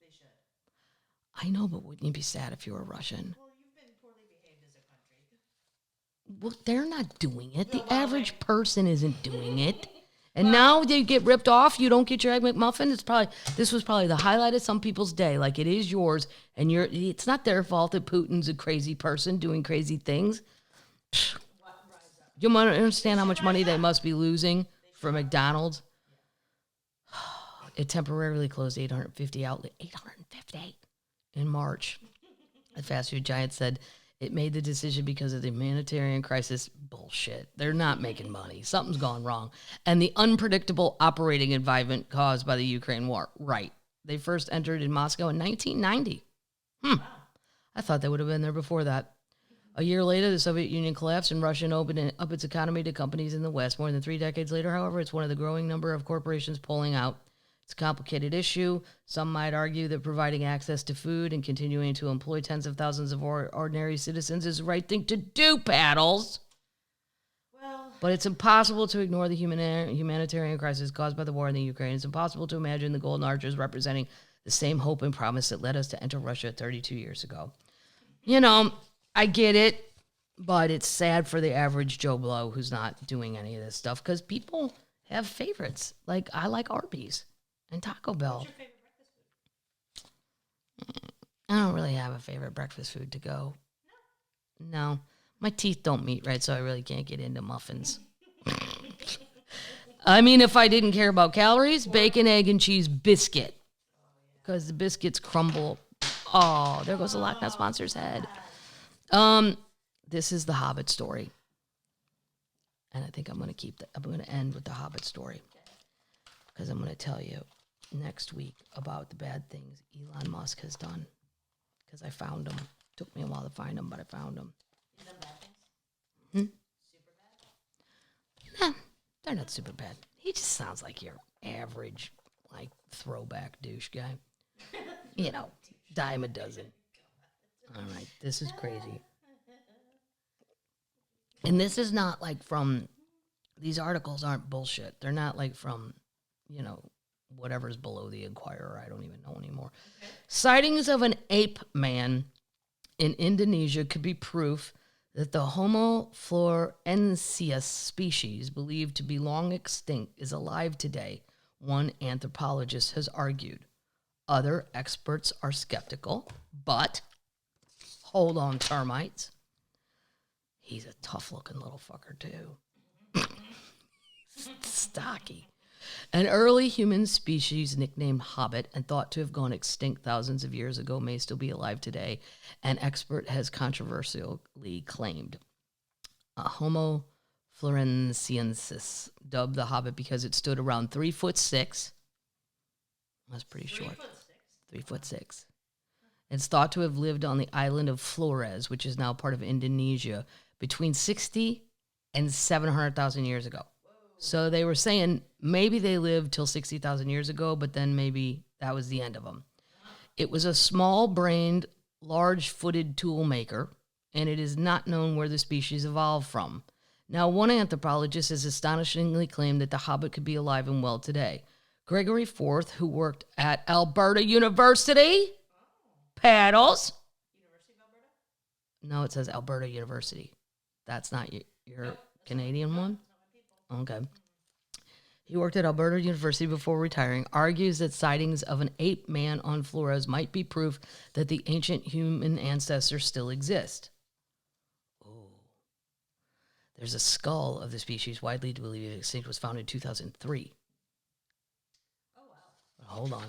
They should. I know, but wouldn't you be sad if you were Russian? Well, you've been poorly behaved as a country. Well, they're not doing it. The average person isn't doing it. And now they get ripped off. You don't get your Egg McMuffin. This was probably the highlight of some people's day. Like, it is yours, and it's not their fault that Putin's a crazy person doing crazy things. You might understand how much money they must be losing for McDonald's. It temporarily closed 850 outlets. 850 in March. The fast food giant said It made the decision because of the humanitarian crisis. Bullshit. They're not making money. Something's gone wrong. And the unpredictable operating environment caused by the Ukraine war. Right. They first entered in Moscow in 1990. I thought they would have been there before that. A year later, the Soviet Union collapsed and Russia opened up its economy to companies in the West. More than 3 decades later, however, it's one of the growing number of corporations pulling out. It's a complicated issue. Some might argue that providing access to food and continuing to employ tens of thousands of ordinary citizens is the right thing to do, Paddles. Well, but it's impossible to ignore the humanitarian crisis caused by the war in the Ukraine. It's impossible to imagine the Golden Arches representing the same hope and promise that led us to enter Russia 32 years ago. You know, I get it, but it's sad for the average Joe Blow who's not doing any of this stuff because people have favorites. Like, I like Arby's and Taco Bell. what's your favorite breakfast food? I don't really have a favorite breakfast food to go. No. My teeth don't meet right, so I really can't get into muffins. I mean, if I didn't care about calories, bacon, egg, and cheese biscuit. Because the biscuits crumble. Oh, there goes the Loch Ness Monster's head. This is the Hobbit story. And I think I'm going to end with the Hobbit story. Because I'm going to tell you next week about the bad things Elon Musk has done. Because I found them. Took me a while to find them, but I found them. Is them bad things? Super bad? Nah, they're not super bad. He just sounds like your average, like, throwback douche guy. You know, dime a dozen. All right, this is crazy. And this is not like from, these articles aren't bullshit. They're not like from, you know, whatever's below the Inquirer. I don't even know anymore. Okay. Sightings of an ape man in Indonesia could be proof that the Homo florensis species, believed to be long extinct, is alive today, one anthropologist has argued. Other experts are skeptical, but hold on, termites. He's a tough-looking little fucker, too. Stocky. An early human species nicknamed Hobbit and thought to have gone extinct thousands of years ago may still be alive today, an expert has controversially claimed. Homo florensiensis, dubbed the Hobbit because it stood around 3'6". That's pretty short. 3'6". It's thought to have lived on the island of Flores, which is now part of Indonesia, between 60 and 700,000 years ago. So they were saying maybe they lived till 60,000 years ago, but then maybe that was the end of them. It was a small-brained, large-footed tool maker, and it is not known where the species evolved from. Now, one anthropologist has astonishingly claimed that the Hobbit could be alive and well today. Gregory IV, who worked at Alberta University, Paddles. University of Alberta? No, it says Alberta University. That's not your Canadian one? Okay. He worked at Alberta University before retiring, argues that sightings of an ape man on Flores might be proof that the ancient human ancestors still exist. Oh. There's a skull of the species widely believed extinct was found in 2003. Oh, wow. Hold on.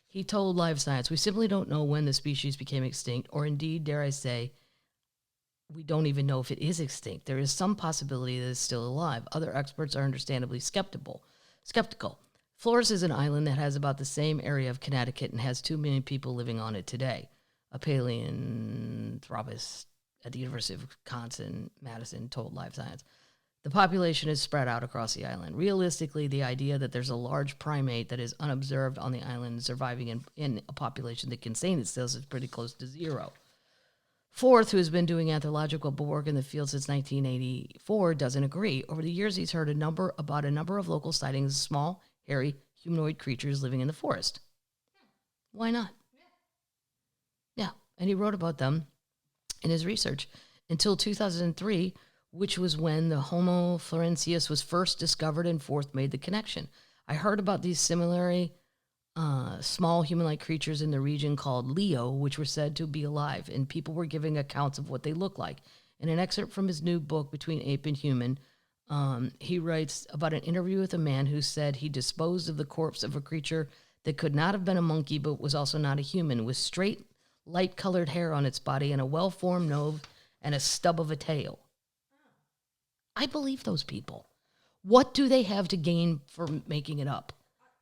He told Live Science, "We simply don't know when the species became extinct, or indeed, dare I say, we don't even know if it is extinct. There is some possibility that it's still alive. Other experts are understandably skeptical. Flores is an island that has about the same area of Connecticut and has 2 million people living on it today. A paleanthropist at the University of Wisconsin-Madison told Live Science. The population is spread out across the island. Realistically, the idea that there's a large primate that is unobserved on the island surviving in a population that can sustain itself is pretty close to zero. Fourth, who has been doing anthropological work in the field since 1984, doesn't agree. Over the years, he's heard about a number of local sightings of small, hairy, humanoid creatures living in the forest. Why not? Yeah, and he wrote about them in his research until 2003, which was when the Homo florensis was first discovered and Fourth made the connection. I heard about these similarly small human-like creatures in the region called Leo, which were said to be alive, and people were giving accounts of what they look like. In an excerpt from his new book, Between Ape and Human, he writes about an interview with a man who said he disposed of the corpse of a creature that could not have been a monkey but was also not a human, with straight, light-colored hair on its body and a well-formed nose and a stub of a tail. I believe those people. What do they have to gain for making it up?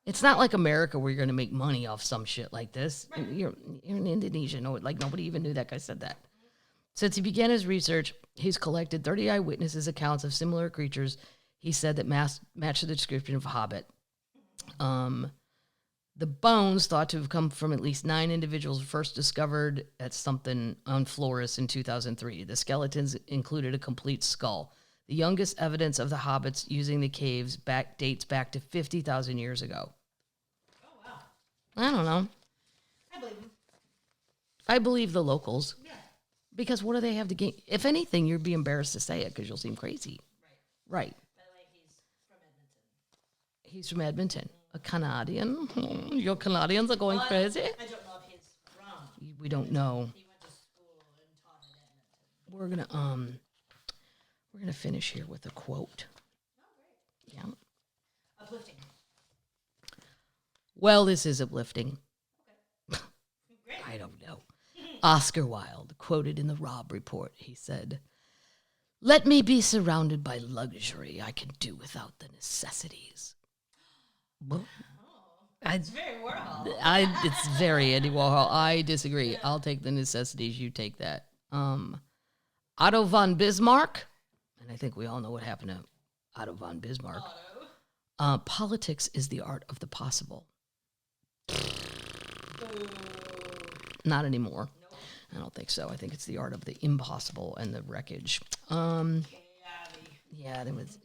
It's not like America where you're going to make money off some shit like this. Right. You're in Indonesia. No, like nobody even knew that guy said that. Since he began his research, he's collected 30 eyewitnesses' accounts of similar creatures he said that matched the description of a Hobbit. The bones, thought to have come from at least 9 individuals, first discovered at something on Flores in 2003. The skeletons included a complete skull. The youngest evidence of the Hobbits using the caves dates back to 50,000 years ago. Oh, wow. I don't know. I believe him. I believe the locals. Yeah. Because what do they have to gain? If anything, you'd be embarrassed to say it because you'll seem crazy. Right. By the way, he's from Edmonton. He's from Edmonton. A Canadian? Your Canadians are going crazy? I don't know if he's from. We don't know. He went to school and taught in Edmonton. We're gonna finish here with a quote. Oh, great. Yeah. Uplifting. Well, this is uplifting. Okay. Great. I don't know. Oscar Wilde, quoted in the Robb Report, he said, "Let me be surrounded by luxury. I can do without the necessities." It's very Warhol. It's very Andy Warhol. I disagree. Yeah. I'll take the necessities. You take that. Otto von Bismarck, and I think we all know what happened to Otto von Bismarck. Politics is the art of the possible. Not anymore. Nope. I don't think so. I think it's the art of the impossible and the wreckage. Yeah, there was.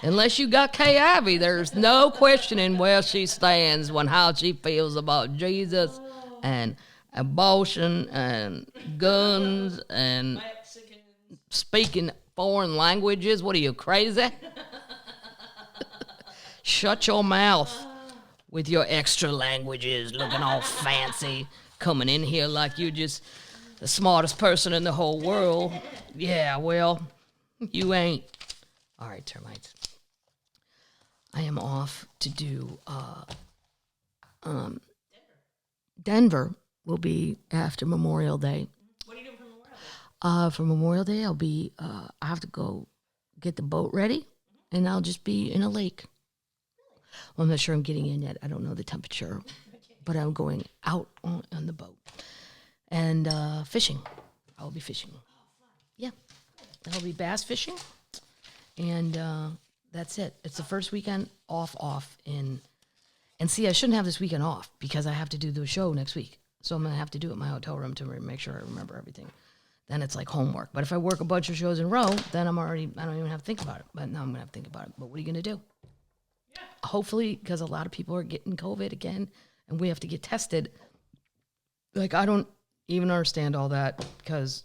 Unless you got Kay Ivey, there's no questioning where she stands when how she feels about Jesus and abortion and guns and Mexicans. Speaking foreign languages. What are you, crazy? Shut your mouth with your extra languages, looking all fancy, coming in here like you're just the smartest person in the whole world. Yeah, well, you ain't. All right, termites. I am off to do Denver will be after Memorial Day. What are you doing for Memorial Day? For Memorial Day, I'll be I have to go get the boat ready, and I'll just be in a lake. Well, I'm not sure I'm getting in yet. I don't know the temperature, but I'm going out on the boat and fishing. I'll be fishing. Yeah, I'll be bass fishing, and that's it. It's the first weekend off in. And see, I shouldn't have this weekend off because I have to do the show next week. So I'm going to have to do it in my hotel room to make sure I remember everything. Then it's like homework. But if I work a bunch of shows in a row, then I don't even have to think about it. But now I'm going to have to think about it. But what are you going to do? Yeah. Hopefully, because a lot of people are getting COVID again, and we have to get tested. Like, I don't even understand all that, because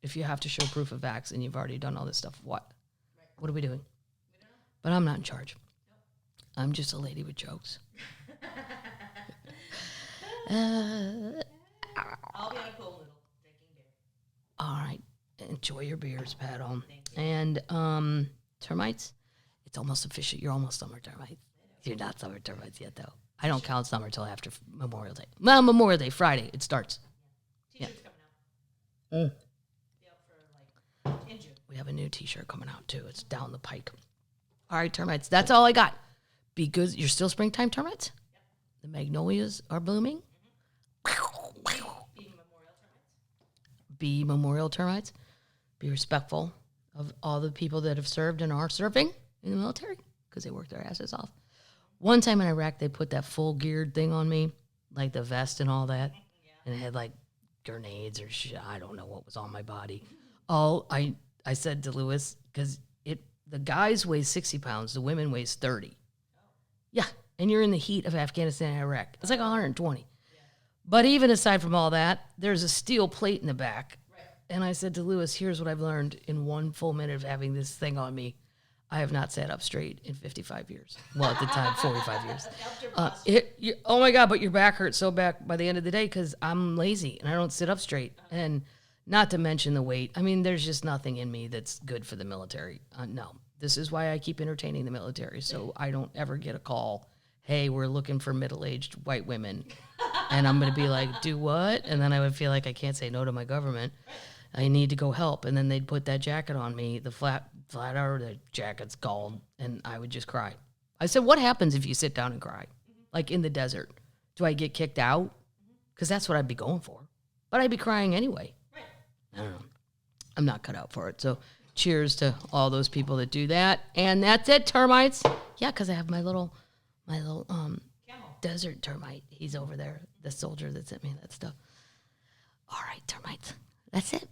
if you have to show proof of vax and you've already done all this stuff, what? Right. What are we doing? We don't know. But I'm not in charge. I'm just a lady with jokes. I'll be at a pool noodle drinking beer. All right. Enjoy your beers, Pat. And termites, it's almost official. You're almost summer termites. You're not summer termites yet, though. I don't count summer till after Memorial Day. Well, Memorial Day, Friday, it starts. Yeah. T-shirts coming out. Be out for like in June. We have a new T-shirt coming out, too. It's down the pike. All right, termites. That's all I got. Be good. You're still springtime termites? Yep. The magnolias are blooming? Be memorial termites. Be respectful of all the people that have served and are serving in the military because they work their asses off. One time in Iraq, they put that full geared thing on me, like the vest and all that. Yeah. And it had like grenades or shit. I don't know what was on my body. I said to Lewis, because the guys weigh 60 pounds, the women weighs 30. Yeah, and you're in the heat of Afghanistan and Iraq. It's like 120. Yeah. But even aside from all that, there's a steel plate in the back. Right. And I said to Lewis, here's what I've learned in 1 full minute of having this thing on me. I have not sat up straight in 55 years. Well, at the time, 45 years. Oh, my God, but your back hurts so bad by the end of the day because I'm lazy and I don't sit up straight. And not to mention the weight. I mean, there's just nothing in me that's good for the military. No. This is why I keep entertaining the military, so I don't ever get a call, hey, we're looking for middle-aged white women. And I'm going to be like, do what? And then I would feel like I can't say no to my government. I need to go help. And then they'd put that jacket on me, the flat or the jacket's called, and I would just cry. I said, what happens if you sit down and cry? Like in the desert? Do I get kicked out? Because that's what I'd be going for. But I'd be crying anyway. Right. I don't know. I'm not cut out for it. So cheers to all those people that do that. And that's it, termites. Yeah, because I have my little desert termite. He's over there, the soldier that sent me that stuff. All right, termites. That's it.